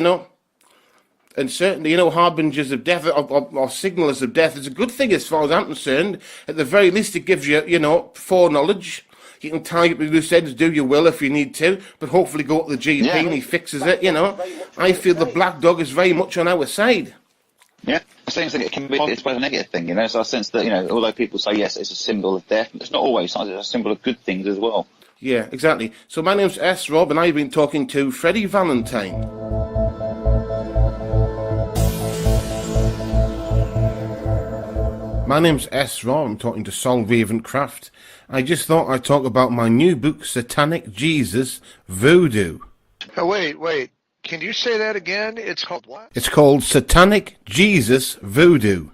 harbingers of death or signalers of death is a good thing as far as I'm concerned. At the very least, it gives you, foreknowledge. You can tie up your loose ends, do your will if you need to, but hopefully go to the GP and he fixes it, I feel the black dog is very much on our side. Yeah, I think it can be it's both a negative thing, So I sense that, although people say, yes, it's a symbol of death, it's not always. Sometimes it's a symbol of good things as well. Yeah, exactly. So my name's S. Rob, and I've been talking to Freddie Valentine. My name's S. Rob, I'm talking to Saul Ravencraft. I just thought I'd talk about my new book, Satanic Jesus, Voodoo. Oh, wait. Can you say that again? It's called what? It's called Satanic Jesus, Voodoo.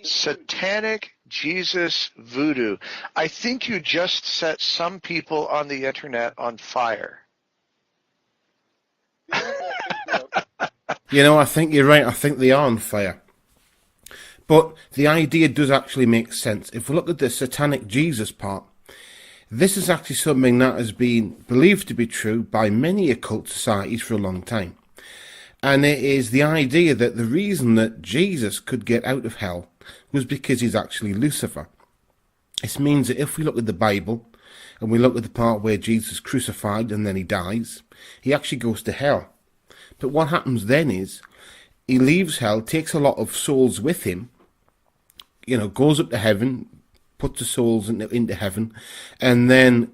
Satanic Jesus, Voodoo. I think you just set some people on the internet on fire. I think you're right. I think they are on fire. But the idea does actually make sense. If we look at the Satanic Jesus part, this is actually something that has been believed to be true by many occult societies for a long time. And it is the idea that the reason that Jesus could get out of hell was because he's actually Lucifer. This means that if we look at the Bible, and we look at the part where Jesus is crucified and then he dies, he actually goes to hell. But what happens then is, he leaves hell, takes a lot of souls with him, goes up to heaven, puts the souls into heaven, and then,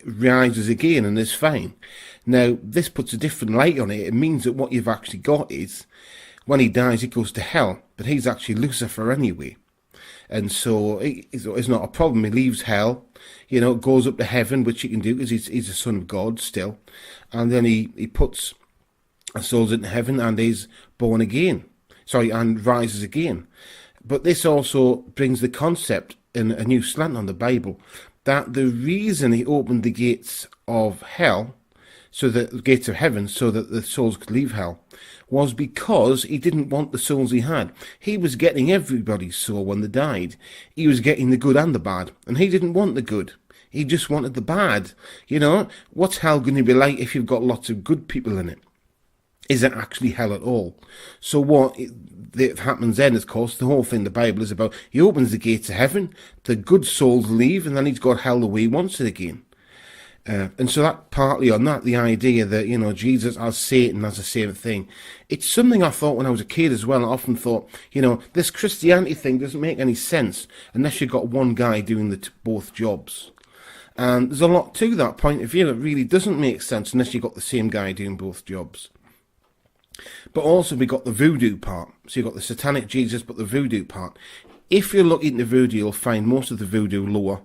rises again and is fine. Now, this puts a different light on it. It means that what you've actually got is, when he dies, he goes to hell, but he's actually Lucifer anyway. And so it's not a problem. He leaves hell, goes up to heaven, which he can do because he's a son of God still. And then he puts souls into heaven and is born again. And rises again. But this also brings the concept in a new slant on the Bible, that the reason he opened the gates of hell, so that the gates of heaven, so that the souls could leave hell, was because he didn't want the souls he had. He was getting everybody's soul when they died. He was getting the good and the bad, and he didn't want the good. He just wanted the bad. What's hell going to be like if you've got lots of good people in it? Is it actually hell at all? So what happens then, of course, the whole thing the Bible is about, he opens the gates of heaven, the good souls leave, and then he's got hell the way he wants it again. And so that partly on that, the idea that, Jesus as Satan as the same thing. It's something I thought when I was a kid as well. I often thought, this Christianity thing doesn't make any sense unless you've got one guy doing both jobs. And there's a lot to that point of view. It really doesn't make sense unless you've got the same guy doing both jobs. But also we got the voodoo part. So you've got the Satanic Jesus, but the voodoo part. If you look into voodoo, you'll find most of the voodoo lore,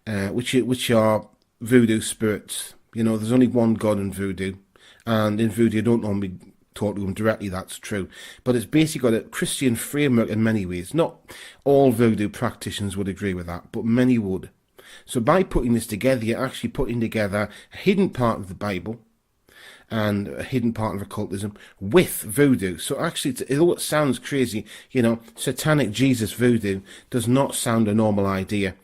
which are voodoo spirits. There's only one god in voodoo, and in voodoo you don't normally talk to them directly, that's true. But it's basically got a Christian framework in many ways. Not all voodoo practitioners would agree with that, but many would. So by putting this together, you're actually putting together a hidden part of the Bible, and a hidden part of occultism with voodoo. So actually, although it sounds crazy, Satanic Jesus Voodoo does not sound a normal idea.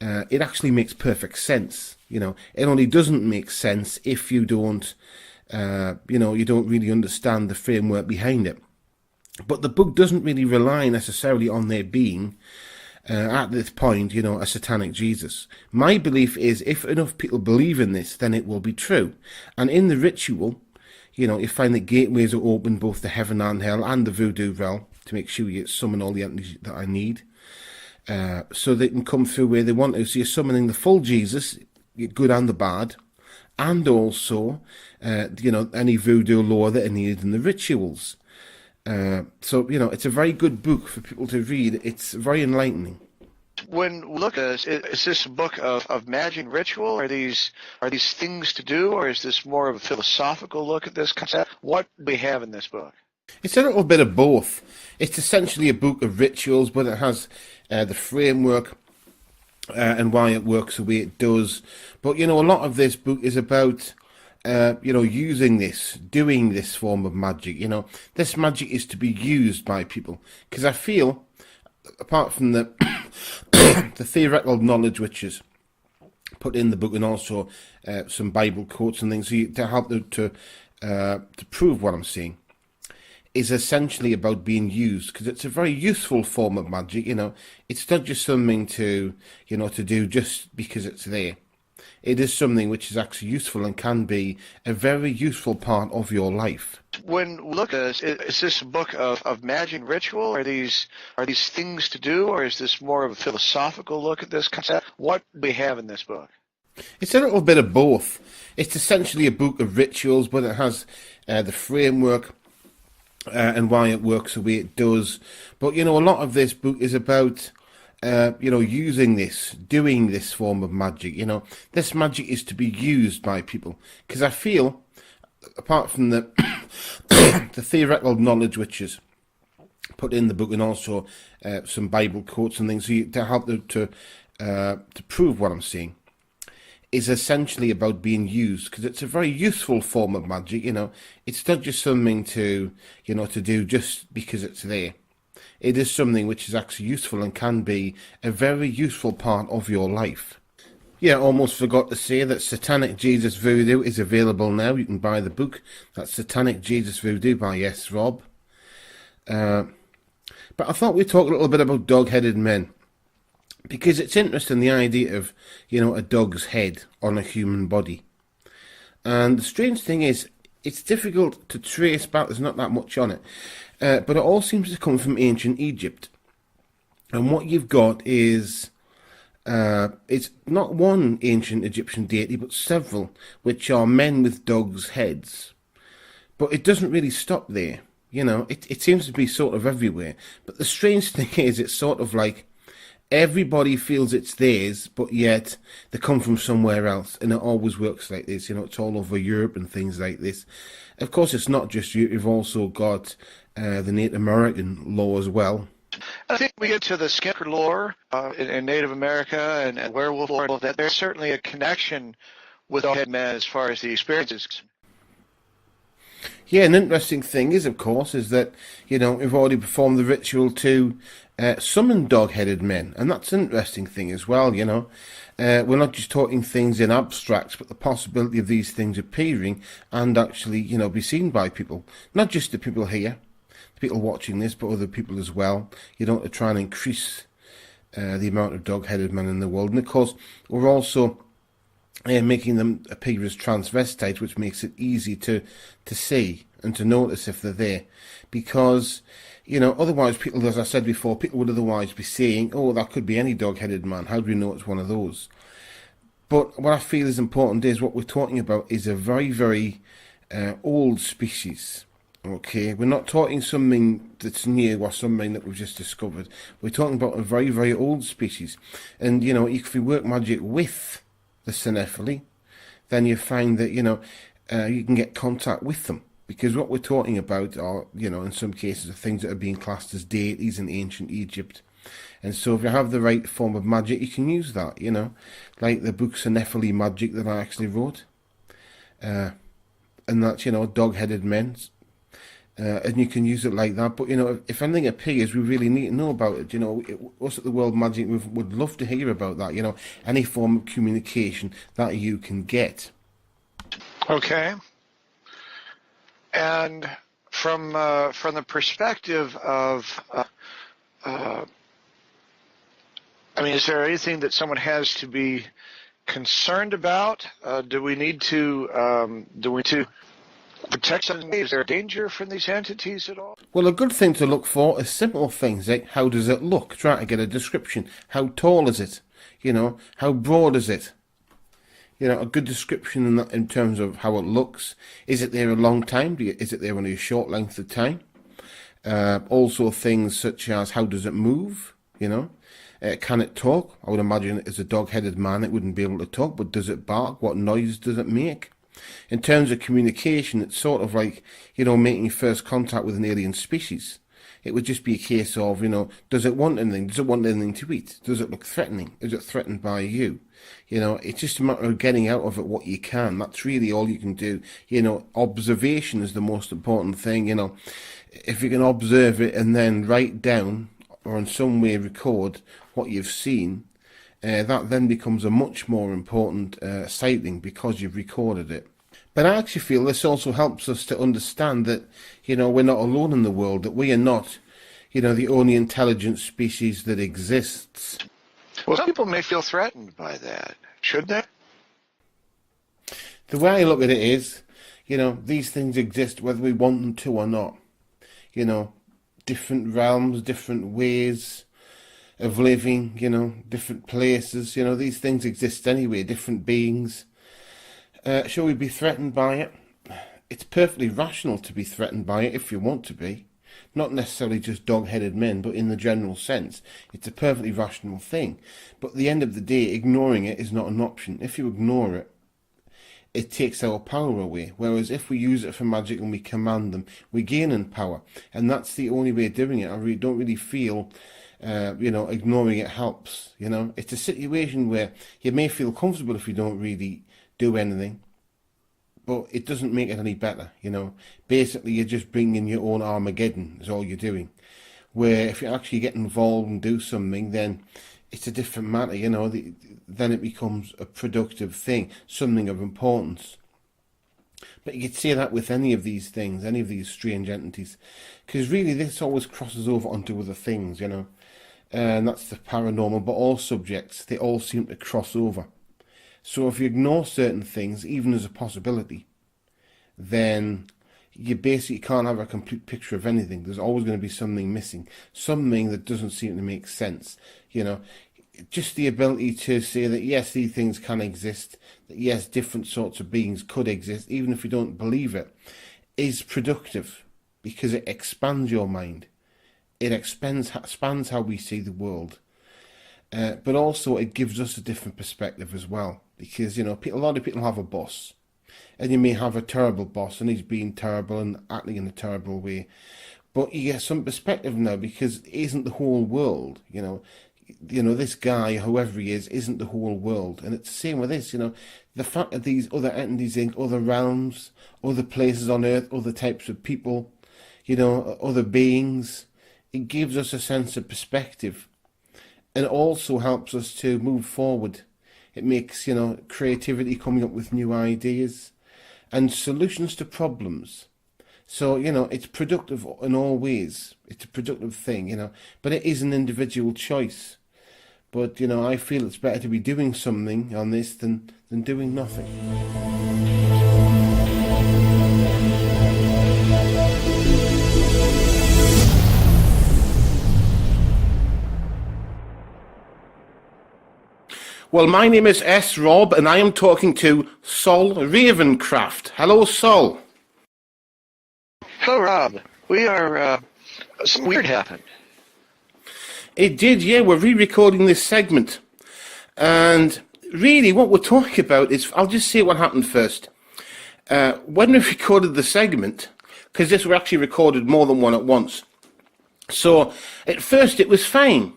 It actually makes perfect sense. It only doesn't make sense if you don't, you don't really understand the framework behind it. But the book doesn't really rely necessarily on there being, at this point, a Satanic Jesus. My belief is if enough people believe in this, then it will be true. And in the ritual, you find that gateways are open both to heaven and hell and the voodoo realm to make sure you summon all the entities that I need. So they can come through where they want to. So you're summoning the full Jesus, good and the bad, and also, any voodoo lore that are needed in the rituals. So, it's a very good book for people to read. It's very enlightening. When we look at this, is this a book of magic and ritual? Are these things to do, or is this more of a philosophical look at this concept? What do we have in this book? It's a little bit of both. It's essentially a book of rituals, but it has the framework and why it works the way it does. But, a lot of this book is about using doing this form of magic. This magic is to be used by people. Because I feel, apart from the the theoretical knowledge which is put in the book, and also some Bible quotes and things to help to prove what I'm saying, is essentially about being used, because it's a very useful form of magic. It's not just something to do just because it's there. It is something which is actually useful and can be a very useful part of your life. When we look at this, is this a book of magic and ritual? Are these things to do, or is this more of a philosophical look at this concept? What do we have in this book? It's a little bit of both. It's essentially a book of rituals, but it has the framework and why it works the way it does. But, a lot of this book is about using this, doing this form of magic. This magic is to be used by people, because I feel, apart from the the theoretical knowledge which is put in the book, and also some Bible quotes and things to help to prove what I'm saying, is essentially about being used, because it's a very useful form of magic. It's not just something to do just because it's there. It is something which is actually useful and can be a very useful part of your life. Yeah, almost forgot to say that Satanic Jesus Voodoo is available now. You can buy the book. That's Satanic Jesus Voodoo by S. Rob. But I thought we'd talk a little bit about dog-headed men, because it's interesting, the idea of, a dog's head on a human body. And the strange thing is, it's difficult to trace back. There's not that much on it. But it all seems to come from ancient Egypt. And what you've got is, it's not one ancient Egyptian deity, but several, which are men with dogs' heads. But it doesn't really stop there. It seems to be sort of everywhere. But the strange thing is, it's sort of like everybody feels it's theirs, but yet they come from somewhere else. And it always works like this. It's all over Europe and things like this. Of course, it's not just Europe. You've also got the Native American lore as well. I think we get to the skinker lore in Native America and werewolf lore, that there's certainly a connection with dog-headed men as far as the experiences. Yeah, an interesting thing is, of course, is that, we've already performed the ritual to summon dog-headed men, and that's an interesting thing as well. We're not just talking things in abstracts, but the possibility of these things appearing and actually, be seen by people, not just the people here, the people watching this, but other people as well. To try and increase the amount of dog-headed men in the world. And of course, we're also making them appear as transvestites, which makes it easy to see and to notice if they're there. Because, otherwise people, as I said before, people would otherwise be saying, oh, that could be any dog-headed man. How do we know it's one of those? But what I feel is important is what we're talking about is a very, very old species. Okay, we're not talking something that's new or something that we've just discovered. We're talking about a very, very old species. And, if we work magic with the Cinephili, then you find that, you can get contact with them. Because what we're talking about are, in some cases, are things that are being classed as deities in ancient Egypt. And so if you have the right form of magic, you can use that, like the book Cinephili Magic that I actually wrote. And that's, dog-headed men. And you can use it like that. But, if anything appears, we really need to know about it. Us at the World Magic, we would love to hear about that, any form of communication that you can get. Okay. And from the perspective of, is there anything that someone has to be concerned about? Do we need to protect something? Is there a danger from these entities at all? Well, a good thing to look for is simple things like, how does it look? Try to get a description. How tall is it? How broad is it? A good description in terms of how it looks. Is it there a long time? Is it there only a short length of time? Also things such as, how does it move? Can it talk? I would imagine as a dog-headed man it wouldn't be able to talk, but does it bark? What noise does it make? In terms of communication, it's sort of like, making first contact with an alien species. It would just be a case of, does it want anything? Does it want anything to eat? Does it look threatening? Is it threatened by you? It's just a matter of getting out of it what you can. That's really all you can do. Observation is the most important thing. If you can observe it and then write down or in some way record what you've seen, that then becomes a much more important sighting because you've recorded it. But I actually feel this also helps us to understand that, we're not alone in the world, that we are not, the only intelligent species that exists. Well, some people may feel threatened by that. Should they? The way I look at it is, these things exist whether we want them to or not. Different realms, different ways of living, different places, these things exist anyway, different beings. Shall we be threatened by it? It's perfectly rational to be threatened by it if you want to be. Not necessarily just dog-headed men, but in the general sense. It's a perfectly rational thing. But at the end of the day, ignoring it is not an option. If you ignore it, it takes our power away. Whereas if we use it for magic and we command them, we gain in power. And that's the only way of doing it. I don't really feel, ignoring it helps. It's a situation where you may feel comfortable if you don't really do anything, but it doesn't make it any better. Basically you're just bringing your own Armageddon is all you're doing. Where if you actually get involved and do something, then it's a different matter. Then it becomes a productive thing, something of importance. But you could say that with any of these things, any of these strange entities, because really this always crosses over onto other things, and that's the paranormal. But all subjects, they all seem to cross over. So if you ignore certain things, even as a possibility, then you basically can't have a complete picture of anything. There's always going to be something missing, something that doesn't seem to make sense. Just the ability to say that yes, these things can exist, that yes, different sorts of beings could exist, even if you don't believe it, is productive because it expands your mind. It expands how we see the world. But also it gives us a different perspective as well. Because, a lot of people have a boss. And you may have a terrible boss and he's being terrible and acting in a terrible way. But you get some perspective now because it isn't the whole world, this guy, whoever he is, isn't the whole world. And it's the same with this, the fact that these other entities in other realms, other places on earth, other types of people, other beings, it gives us a sense of perspective. And it also helps us to move forward. It makes, creativity, coming up with new ideas and solutions to problems. So, it's productive in all ways. It's a productive thing, but it is an individual choice. But, I feel it's better to be doing something on this than doing nothing. Well, my name is S. Rob, and I am talking to Saul Ravencraft. Hello, Saul. Hello, Rob. Something weird happened. It did, yeah. We're re-recording this segment. And really what we're talking about is, I'll just say what happened first. When we recorded the segment, because this was actually recorded more than one at once. So at first it was fine.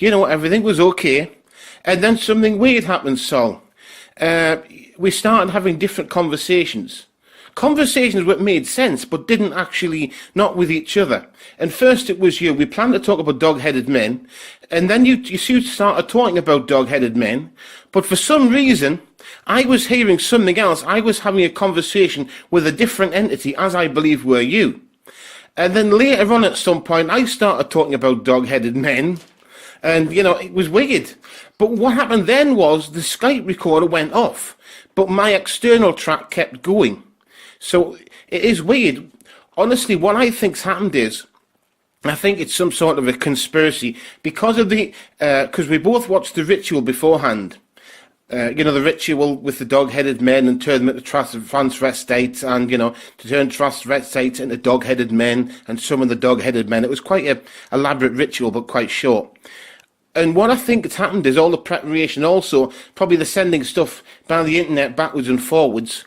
Everything was okay. And then something weird happened, Saul. We started having different conversations. Conversations that made sense, but didn't actually, not with each other. And first it was you. We planned to talk about dog-headed men. And then you started talking about dog-headed men. But for some reason, I was hearing something else. I was having a conversation with a different entity, as I believe were you. And then later on at some point, I started talking about dog-headed men. And, it was weird. But what happened then was the Skype recorder went off, but my external track kept going. So it is weird. Honestly, what I think's happened is, I think it's some sort of a conspiracy because of because we both watched the ritual beforehand. The ritual with the dog-headed men and turn them into transvestites and, to turn transvestites into dog-headed men and summon the dog-headed men. It was quite a elaborate ritual, but quite short. And what I think has happened is all the preparation, also probably the sending stuff by the internet backwards and forwards.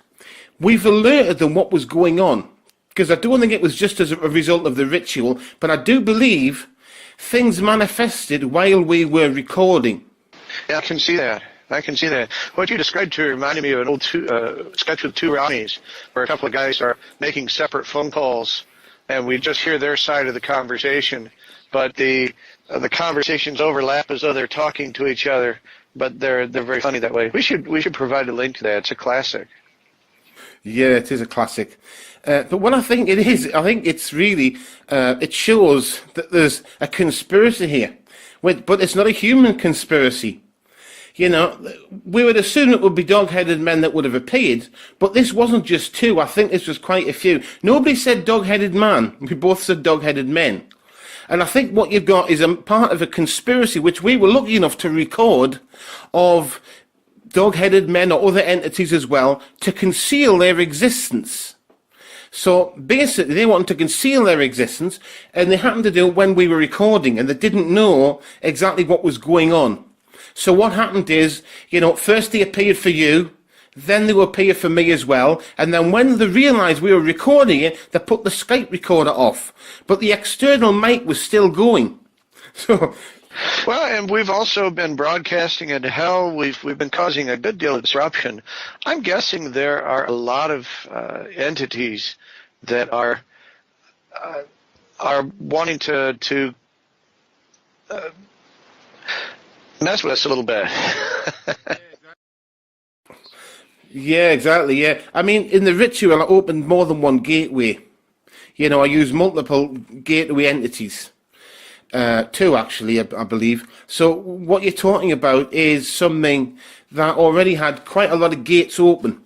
We've alerted them what was going on, because I don't think it was just as a result of the ritual, but I do believe things manifested while we were recording. Yeah, I can see that. What you described to reminded me of an old sketch with two Ronnies, where a couple of guys are making separate phone calls, and we just hear their side of the conversation. But the the conversations overlap as though they're talking to each other, but they're very funny that way. We should provide a link to that. It's a classic. Yeah, it is a classic. But what I think it is, I think it's really, it shows that there's a conspiracy here. But it's not a human conspiracy. You know, we would assume it would be dog-headed men that would have appeared, but this wasn't just two. I think this was quite a few. Nobody said dog-headed man. We both said dog-headed men. And I think what you've got is a part of a conspiracy, which we were lucky enough to record, of dog-headed men or other entities as well, to conceal their existence. So basically they wanted to conceal their existence, and they happened to do it when we were recording, and they didn't know exactly what was going on. So what happened is, you know, first they appeared for you, then they would appear for me as well, and then when they realised we were recording it, they put the Skype recorder off. But the external mic was still going. So... Well, and we've also been broadcasting into hell. We've been causing a good deal of disruption. I'm guessing there are a lot of entities that are wanting to mess with us a little bit. Yeah, exactly, yeah. I mean, in the ritual, I opened more than one gateway. You know, I used multiple gateway entities. Two, actually, I believe. So what you're talking about is something that already had quite a lot of gates open.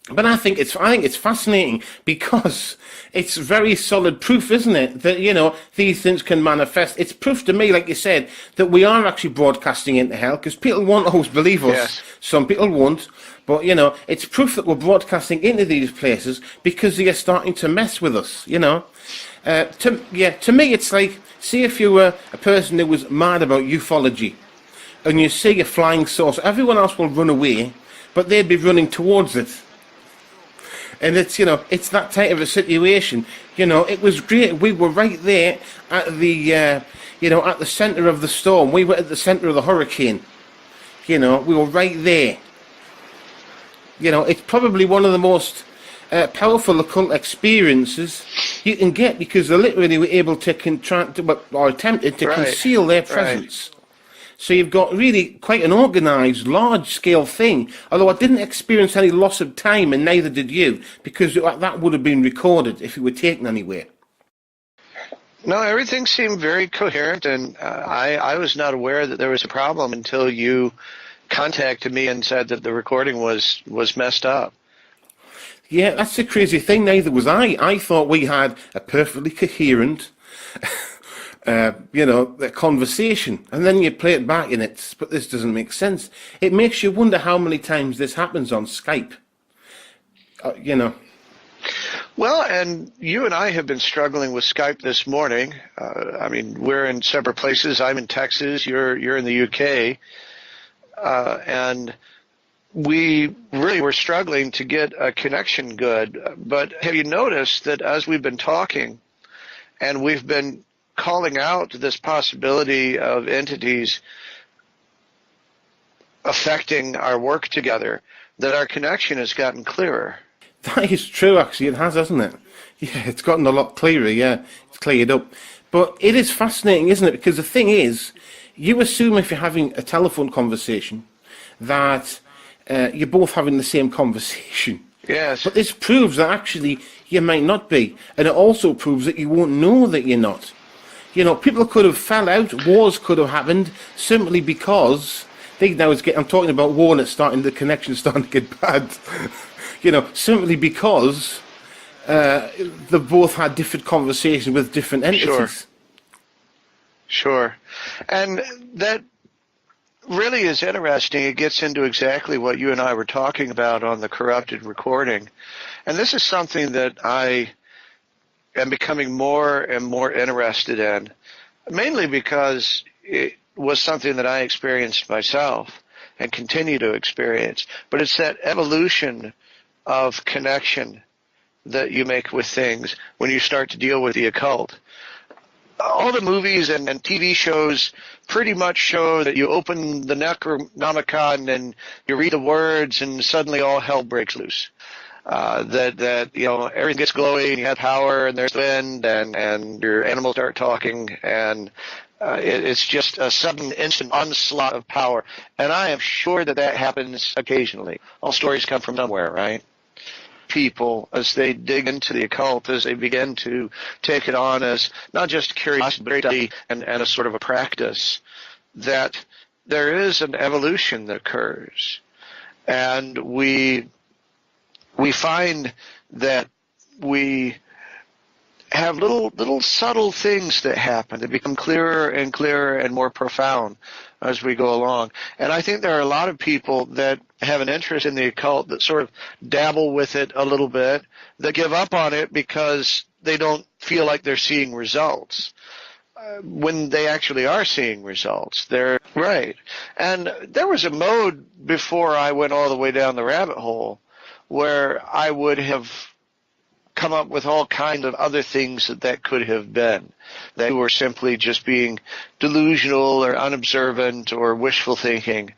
But I think it's fascinating because it's very solid proof, isn't it? That, you know, these things can manifest. It's proof to me, like you said, that we are actually broadcasting into hell, because people won't always believe us. Yes. Some people won't. But, you know, it's proof that we're broadcasting into these places because they are starting to mess with us, you know. To me, it's like, see if you were a person who was mad about ufology and you see a flying saucer, everyone else will run away, but they'd be running towards it. And it's, you know, it's that type of a situation. You know, it was great. We were right there at the, you know, at the centre of the storm. We were at the centre of the hurricane. You know, we were right there. You know, it's probably one of the most powerful occult experiences you can get, because they literally were able to attempted to conceal their presence. Right. So you've got really quite an organised, large-scale thing. Although I didn't experience any loss of time, and neither did you, because that would have been recorded if it were taken anywhere. No, everything seemed very coherent, and I was not aware that there was a problem until you contacted me and said that the recording was messed up. Yeah, that's the crazy thing. Neither was I. I thought we had a perfectly coherent, you know, a conversation. And then you play it back and but this doesn't make sense. It makes you wonder how many times this happens on Skype. You know. Well, and you and I have been struggling with Skype this morning. I mean, we're in separate places. I'm in Texas. You're in the UK. And we really were struggling to get a connection good. But have you noticed that as we've been talking and we've been calling out this possibility of entities affecting our work together, that our connection has gotten clearer? That is true, actually. It has, hasn't it? Yeah, it's gotten a lot clearer, yeah. It's cleared up. But it is fascinating, isn't it? Because the thing is, you assume if you're having a telephone conversation that you're both having the same conversation. Yes. But this proves that actually you might not be. And it also proves that you won't know that you're not. You know, people could have fell out, wars could have happened simply because I'm talking about war and the connection's starting to get bad. You know, simply because they both had different conversations with different entities. Sure. And that really is interesting. It gets into exactly what you and I were talking about on the corrupted recording. And this is something that I am becoming more and more interested in, mainly because it was something that I experienced myself and continue to experience. But it's that evolution of connection that you make with things when you start to deal with the occult. All the movies and TV shows pretty much show that you open the Necronomicon and you read the words and suddenly all hell breaks loose. That you know, everything gets glowy and you have power and there's wind and your animals start talking and It's just a sudden, instant onslaught of power. And I am sure that that happens occasionally. All stories come from somewhere, right? People, as they dig into the occult, as they begin to take it on as not just curiosity, but study and a sort of a practice, that there is an evolution that occurs. And we find that we have little subtle things that happen that become clearer and clearer and more profound as we go along. And I think there are a lot of people that have an interest in the occult that sort of dabble with it a little bit, that give up on it because they don't feel like they're seeing results. When they actually are seeing results. They're right. And there was a mode before I went all the way down the rabbit hole where I would have come up with all kinds of other things that could have been, that were simply just being delusional or unobservant or wishful thinking,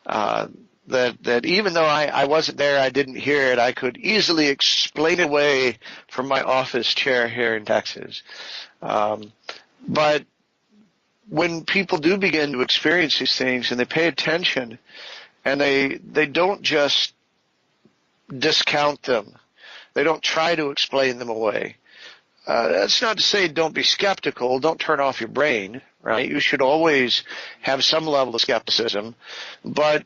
that even though I wasn't there, I didn't hear it, I could easily explain it away from my office chair here in Texas. But when people do begin to experience these things and they pay attention and they don't just discount them, they don't try to explain them away. That's not to say don't be skeptical, don't turn off your brain, right? You should always have some level of skepticism, but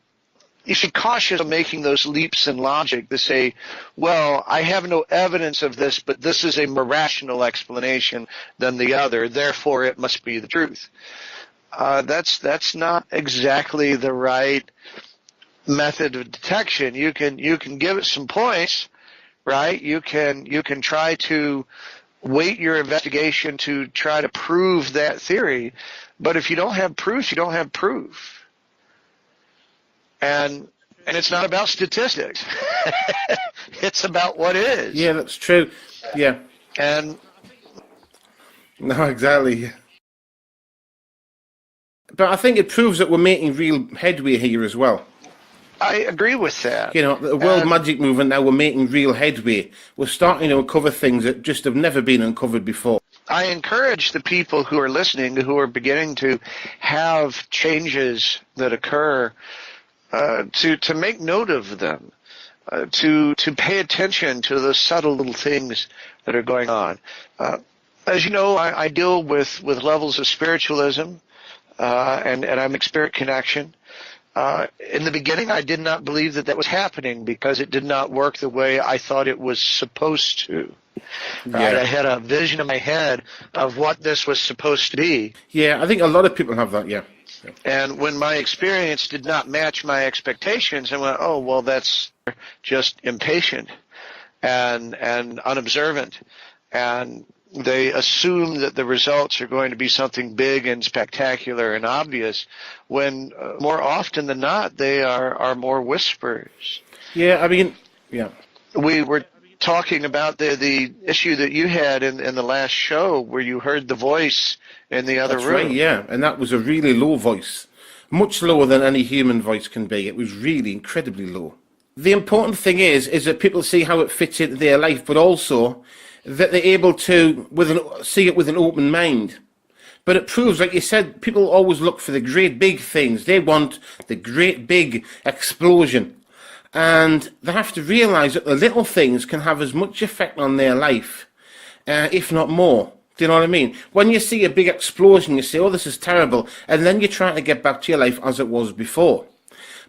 you should be cautious of making those leaps in logic to say, well, I have no evidence of this, but this is a more rational explanation than the other, therefore it must be the truth. That's not exactly the right method of detection. You can give it some points, right? You can try to weight your investigation to try to prove that theory, but if you don't have proof, you don't have proof. And it's not about statistics. It's about what is. Yeah, that's true. Yeah. And no, exactly. But I think it proves that we're making real headway here as well. I agree with that. You know, the World Magic Movement, now we're making real headway. We're starting to uncover things that just have never been uncovered before. I encourage the people who are listening, who are beginning to have changes that occur, to make note of them, to pay attention to the subtle little things that are going on. As you know, I deal with levels of spiritualism, and I'm spirit connection. In the beginning, I did not believe that was happening because it did not work the way I thought it was supposed to. Right? Yeah. I had a vision in my head of what this was supposed to be. Yeah, I think a lot of people have that, yeah. And when my experience did not match my expectations, I went, oh, well, that's just impatient and unobservant. And they assume that the results are going to be something big and spectacular and obvious, when more often than not, they are more whispers. Yeah, I mean, yeah. We were talking about the issue that you had in the last show where you heard the voice in the other That's room. right, yeah, and that was a really low voice, much lower than any human voice can be. It was really incredibly low. The important thing is that people see how it fits into their life, but also that they're able to see it with an open mind. But it proves, like you said, people always look for the great big things. They want the great big explosion. And they have to realise that the little things can have as much effect on their life, if not more. Do you know what I mean? When you see a big explosion, you say, oh, this is terrible. And then you try to get back to your life as it was before.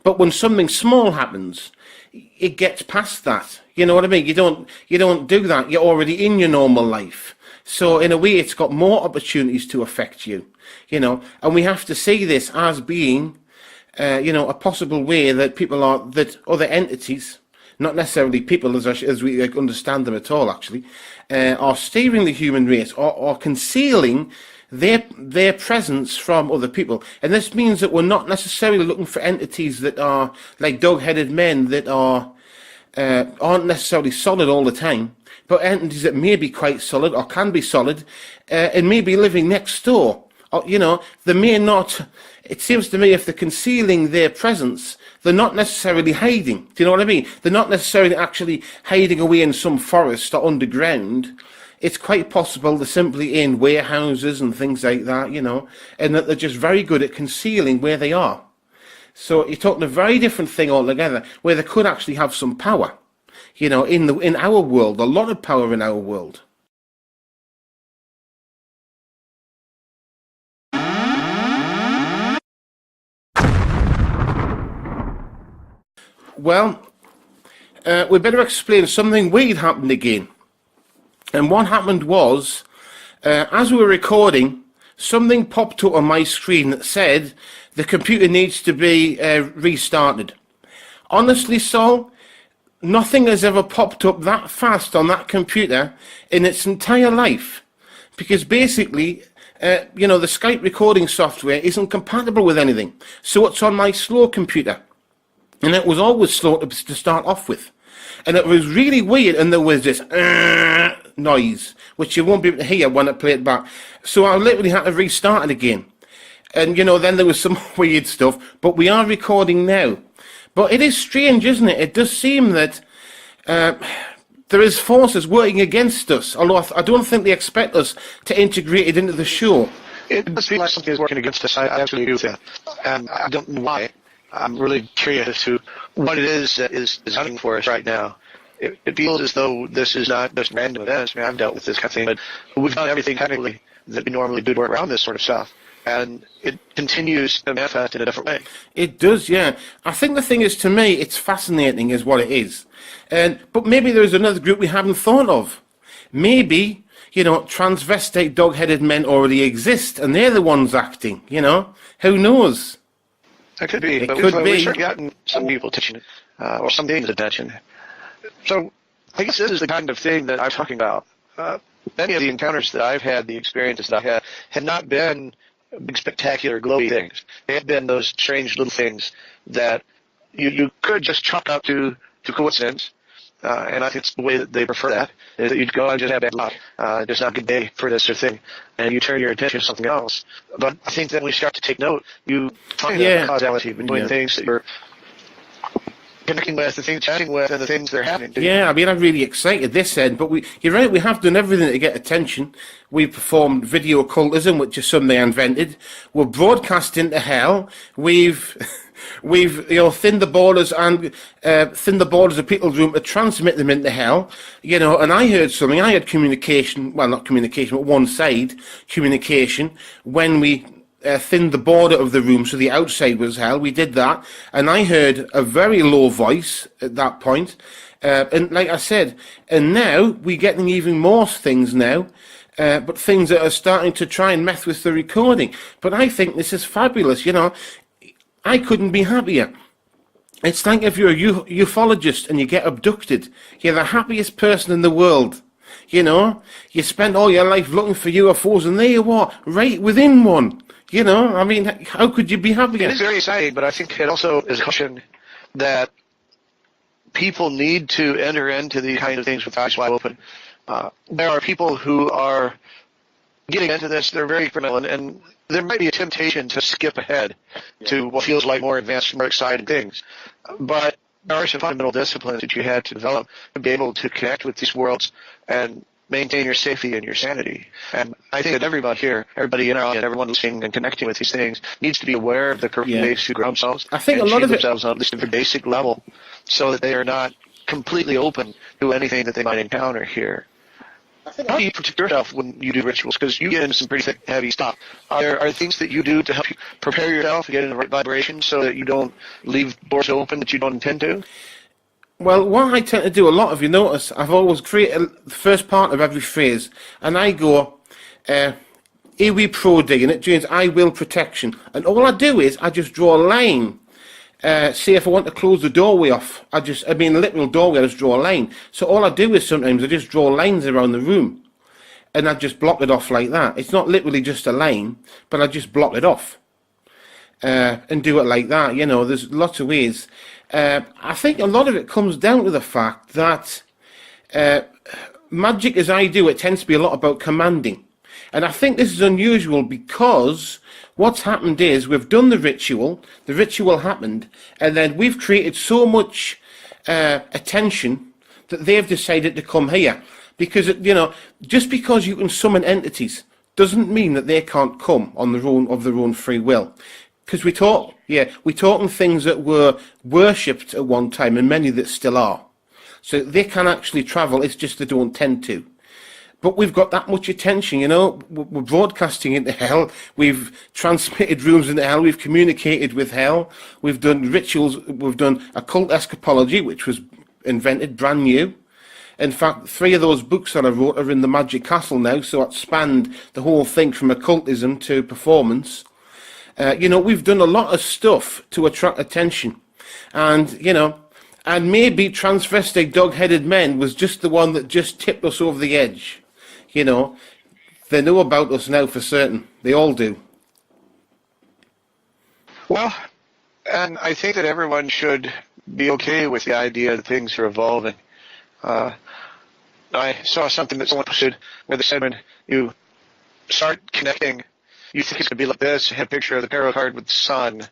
But when something small happens, it gets past that. You know what I mean? You don't do that. You're already in your normal life. So in a way, it's got more opportunities to affect you, you know. And we have to see this as being, a possible way that that other entities, not necessarily people as we understand them at all, actually, are steering the human race or concealing their presence from other people. And this means that we're not necessarily looking for entities that are like dog-headed men that aren't necessarily solid all the time, but entities that may be quite solid or can be solid and may be living next door. Or, they may not. It seems to me if they're concealing their presence, they're not necessarily hiding. Do you know what I mean? They're not necessarily actually hiding away in some forest or underground. it's quite possible they're simply in warehouses and things like that, you know, and that they're just very good at concealing where they are. So you're talking a very different thing altogether, where they could actually have some power, you know, in our world, a lot of power in our world. Well, we better explain something weird happened again. And what happened was, as we were recording, something popped up on my screen that said the computer needs to be restarted. Honestly, Saul, nothing has ever popped up that fast on that computer in its entire life. Because basically, you know, the Skype recording software isn't compatible with anything. So it's on my slow computer. And it was always slow to start off with. And it was really weird, and there was this noise, which you won't be able to hear when I play it back. So I literally had to restart it again. And, you know, then there was some weird stuff, but we are recording now. But it is strange, isn't it? It does seem that there is forces working against us, although I don't think they expect us to integrate it into the show. It does feel like something is working against us. I absolutely agree with that. And I don't know why. I'm really curious as to what it is that is hunting for us right now. It feels as though this is not just random events. I mean, I've dealt with this kind of thing, but we've done everything technically that we normally do to work around this sort of stuff. And it continues to manifest in a different way. It does, yeah. I think the thing is, to me, it's fascinating is what it is. But maybe there's another group we haven't thought of. Maybe, you know, transvestite dog-headed men already exist, and they're the ones acting, you know? Who knows? It could be. But we've certainly gotten some people attention, or some beings attention. So I guess this is the kind of thing that I'm talking about. Many of the encounters that I've had, the experiences that I've had, have not been big, spectacular, glowy things. They have been those strange little things that you could just chalk up to coincidence. And I think it's the way that they prefer that, is that you'd go and just have bad luck, just not a good day for this sort of thing, and you turn your attention to something else. But I think that when we start to take note, you find out causality between things that you're connecting with, the things you're chatting with, and the things they're happening to. Yeah, I mean, I'm really excited this end, but you're right, we have done everything to get attention. We've performed video occultism, which is something I invented. We're broadcasting to hell. We've you know, thinned the borders of people's room to transmit them into hell, you know. And I heard something. I had communication, well, not communication, but one side communication when we thinned the border of the room, so the outside was hell. We did that, and I heard a very low voice at that point. And like I said, and now we're getting even more things now. But things that are starting to try and mess with the recording. But I think this is fabulous, you know. I couldn't be happier. It's like if you're a ufologist and you get abducted. You're the happiest person in the world. You know, you spend all your life looking for UFOs, and there you are, right within one. You know, I mean, how could you be happier? It's very exciting, but I think it also is a question that people need to enter into these kind of things with eyes wide open. There are people who are getting into this, they're very criminal, and there might be a temptation to skip ahead to what feels like more advanced, more exciting things. But there are some fundamental disciplines that you had to develop to be able to connect with these worlds and maintain your safety and your sanity. And I think that everybody here, everybody in our audience, everyone listening and connecting with these things needs to be aware of the correct ways to grow themselves. I think a lot of themselves on at least a basic level, so that they are not completely open to anything that they might encounter here. How do you protect yourself when you do rituals? Because you get into some pretty thick, heavy stuff. Are there things that you do to help you prepare yourself to get in the right vibration so that you don't leave doors open that you don't intend to? Well, what I tend to do a lot, if you notice, I've always created the first part of every phrase, and I go, Iwi pro dig, and it means I will protection. And all I do is I just draw a line. Say if I want to close the doorway off, a literal doorway, I just draw a line. So all I do is sometimes I just draw lines around the room, and I just block it off like that. It's not literally just a line, but I just block it off and do it like that. You know, there's lots of ways. I think a lot of it comes down to the fact that magic, as I do, it tends to be a lot about commanding. And I think this is unusual because what's happened is we've done the ritual happened, and then we've created so much attention that they've decided to come here. Because, just because you can summon entities doesn't mean that they can't come on their own, of their own free will. Because we're talking things that were worshipped at one time, and many that still are. So they can actually travel, it's just they don't tend to. But we've got that much attention, we're broadcasting into hell, we've transmitted rooms into hell, we've communicated with hell, we've done rituals, we've done occult escapology, which was invented brand new. In fact, 3 of those books that I wrote are in the Magic Castle now, so it spanned the whole thing from occultism to performance. We've done a lot of stuff to attract attention. And, and maybe transvestite dog-headed men was just the one that just tipped us over the edge. They know about us now for certain. They all do. Well, and I think that everyone should be okay with the idea that things are evolving. I saw something that someone posted where they said when you start connecting, you think it's going to be like this. I had a picture of the tarot card with the sun,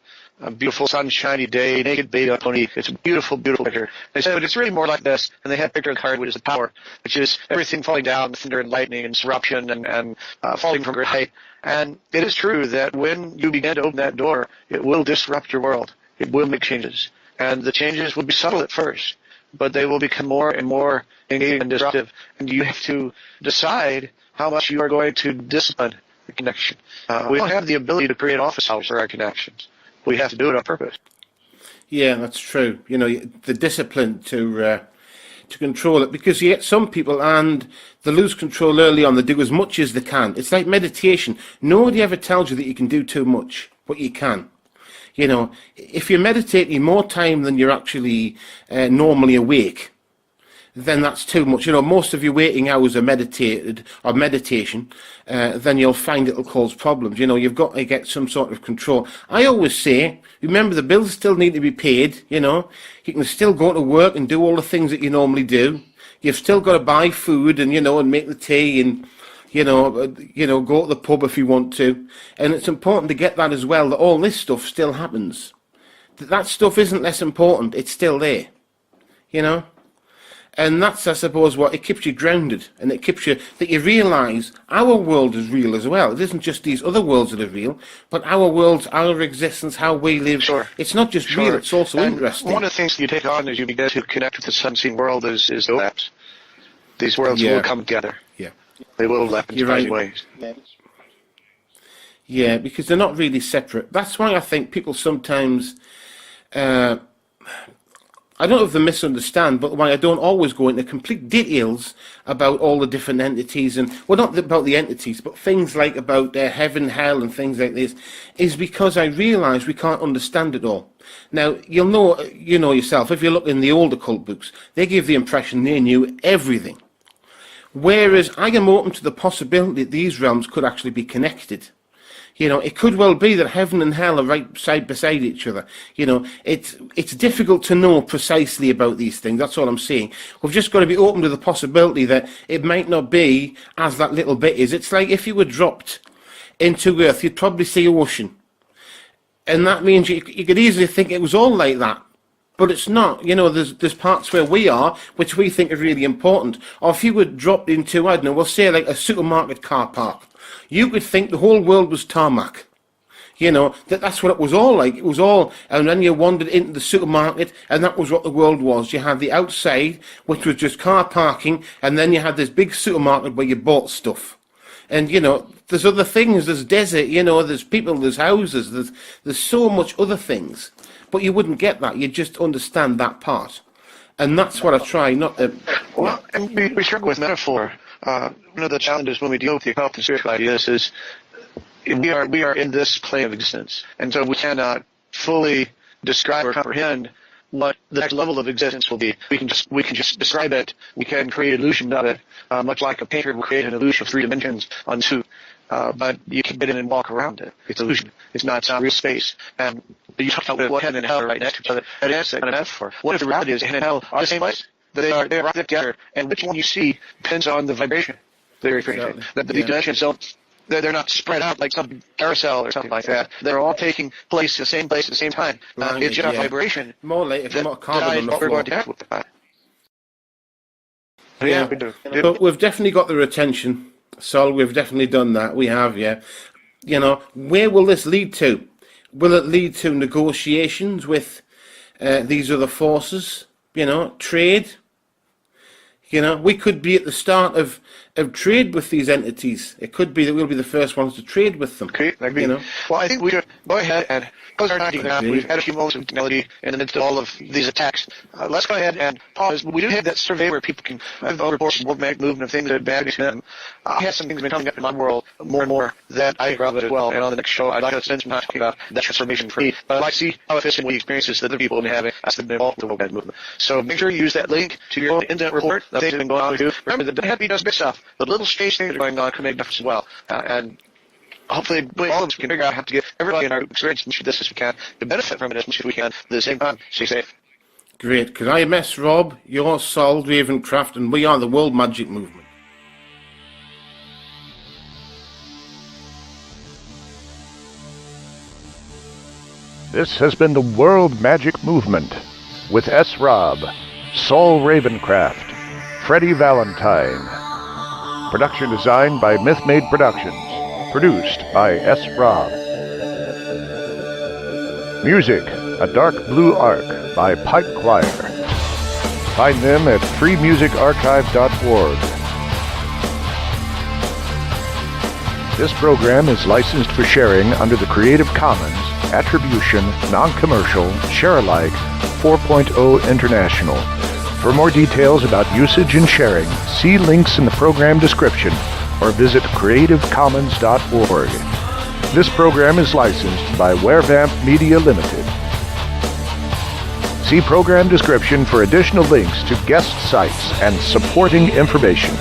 a beautiful sunshiny day, naked baby on a pony. It's a beautiful, beautiful picture. They said, but it's really more like this. And they had a picture of the card, which is the tower, which is everything falling down, thunder and lightning and disruption and falling from great height. And it is true that when you begin to open that door, it will disrupt your world. It will make changes. And the changes will be subtle at first, but they will become more and more engaging and disruptive. And you have to decide how much you are going to discipline the connection. We don't have the ability to create office hours for our connections. We have to do it on purpose. Yeah, that's true. The discipline to control it, because you get some people and they lose control early on. They do as much as they can. It's like meditation. Nobody ever tells you that you can do too much, but you can. If you're meditating more time than you're actually normally awake, then that's too much. Most of your waking hours are meditation, then you'll find it'll cause problems. You've got to get some sort of control. I always say, remember, the bills still need to be paid. You can still go to work and do all the things that you normally do. You've still got to buy food and, and make the tea and, go to the pub if you want to. And it's important to get that as well, that all this stuff still happens. That stuff isn't less important. It's still there, And that's, I suppose, what it keeps you grounded, and it keeps you, that you realise our world is real as well. It isn't just these other worlds that are real, but our worlds, our existence, how we live. Sure. It's not just real, it's also and interesting. One of the things that you take on as you begin to connect with this unseen world is overlaps. These worlds will come together. Yeah. They will overlap in surprising ways. Yeah, because they're not really separate. That's why I think people sometimes... I don't know if they misunderstand, but why I don't always go into complete details about all the different entities, and, well, not about the entities, but things like about heaven, hell, and things like this, is because I realise we can't understand it all. Now, you know yourself, if you look in the older occult books, they give the impression they knew everything. Whereas I am open to the possibility that these realms could actually be connected. It could well be that heaven and hell are right side beside each other. It's difficult to know precisely about these things. That's all I'm saying. We've just got to be open to the possibility that it might not be as that little bit is. It's like if you were dropped into Earth, you'd probably see ocean. And that means you could easily think it was all like that. But it's not. There's parts where we are, which we think are really important. Or if you were dropped into, I don't know, we'll say like a supermarket car park. You could think the whole world was tarmac. That's what it was all like. It was all, and then you wandered into the supermarket, and that was what the world was. You had the outside, which was just car parking, and then you had this big supermarket where you bought stuff. And, there's other things. There's desert, there's people, there's houses, there's so much other things. But you wouldn't get that. You just understand that part. And that's what I try not to... Well, and we struggle with metaphor. One of the challenges when we deal with the occult and spiritual ideas is we are in this plane of existence, and so we cannot fully describe or comprehend what the next level of existence will be. We can just describe it. We can create illusion of it, much like a painter will create an illusion of 3 dimensions on suit. But you can get in and walk around it. It's illusion. It's not real space. And you talk about what heaven and hell are right next to each other. That is kind of metaphor. What if the reality is heaven and hell are the same place? They are right together, and which one you see depends on the vibration. These dimensions don't. They're not spread out like some carousel or something like that. They're all taking place the same place at the same time. It's just a vibration. More like if you're not carbon on the floor. Yeah, we do. But we've definitely got their attention, Sol. We've definitely done that. We have, yeah. You know, where will this lead to? Will it lead to negotiations with these other forces? You know, trade? You know, we could be at the start of trade with these entities. It could be that we'll be the first ones to trade with them. Okay, that'd be, you know. Well, I think we should go ahead and close our time now. We've had a few moments of melody in the midst of all of these attacks. Let's go ahead and pause. We do have that survey where people can have all reports of movement of things that are bad to them. I have some things been coming up in my world more and more that I agree with as well. And on the next show, I'd like to spend some time talking about that transformation for me. But I'd like to see how it fits in with the experiences that other people have been having as they've been involved with the world movement. So make sure you use that link to your own in-depth report of things that have been going on with you. Remember, the happy does big stuff. The little strange things that are going on can make a difference as well. And hopefully all of us can figure out how to get everybody in our experience as much of this as we can to benefit from it as much as we can. At the same time, stay safe. Great, because I'm S. Rob, you're Saul Ravencraft, and we are the World Magic Movement. This has been the World Magic Movement with S. Rob, Saul Ravencraft, Freddie Valentine. Production designed by Mythmade Productions. Produced by S. Rob. Music, A Dark Blue Arc by Pipe Choir. Find them at freemusicarchive.org. This program is licensed for sharing under the Creative Commons Attribution, Non-Commercial, Share-alike 4.0 International. For more details about usage and sharing, see links in the program description or visit creativecommons.org. This program is licensed by Werevamp Media Limited. See program description for additional links to guest sites and supporting information.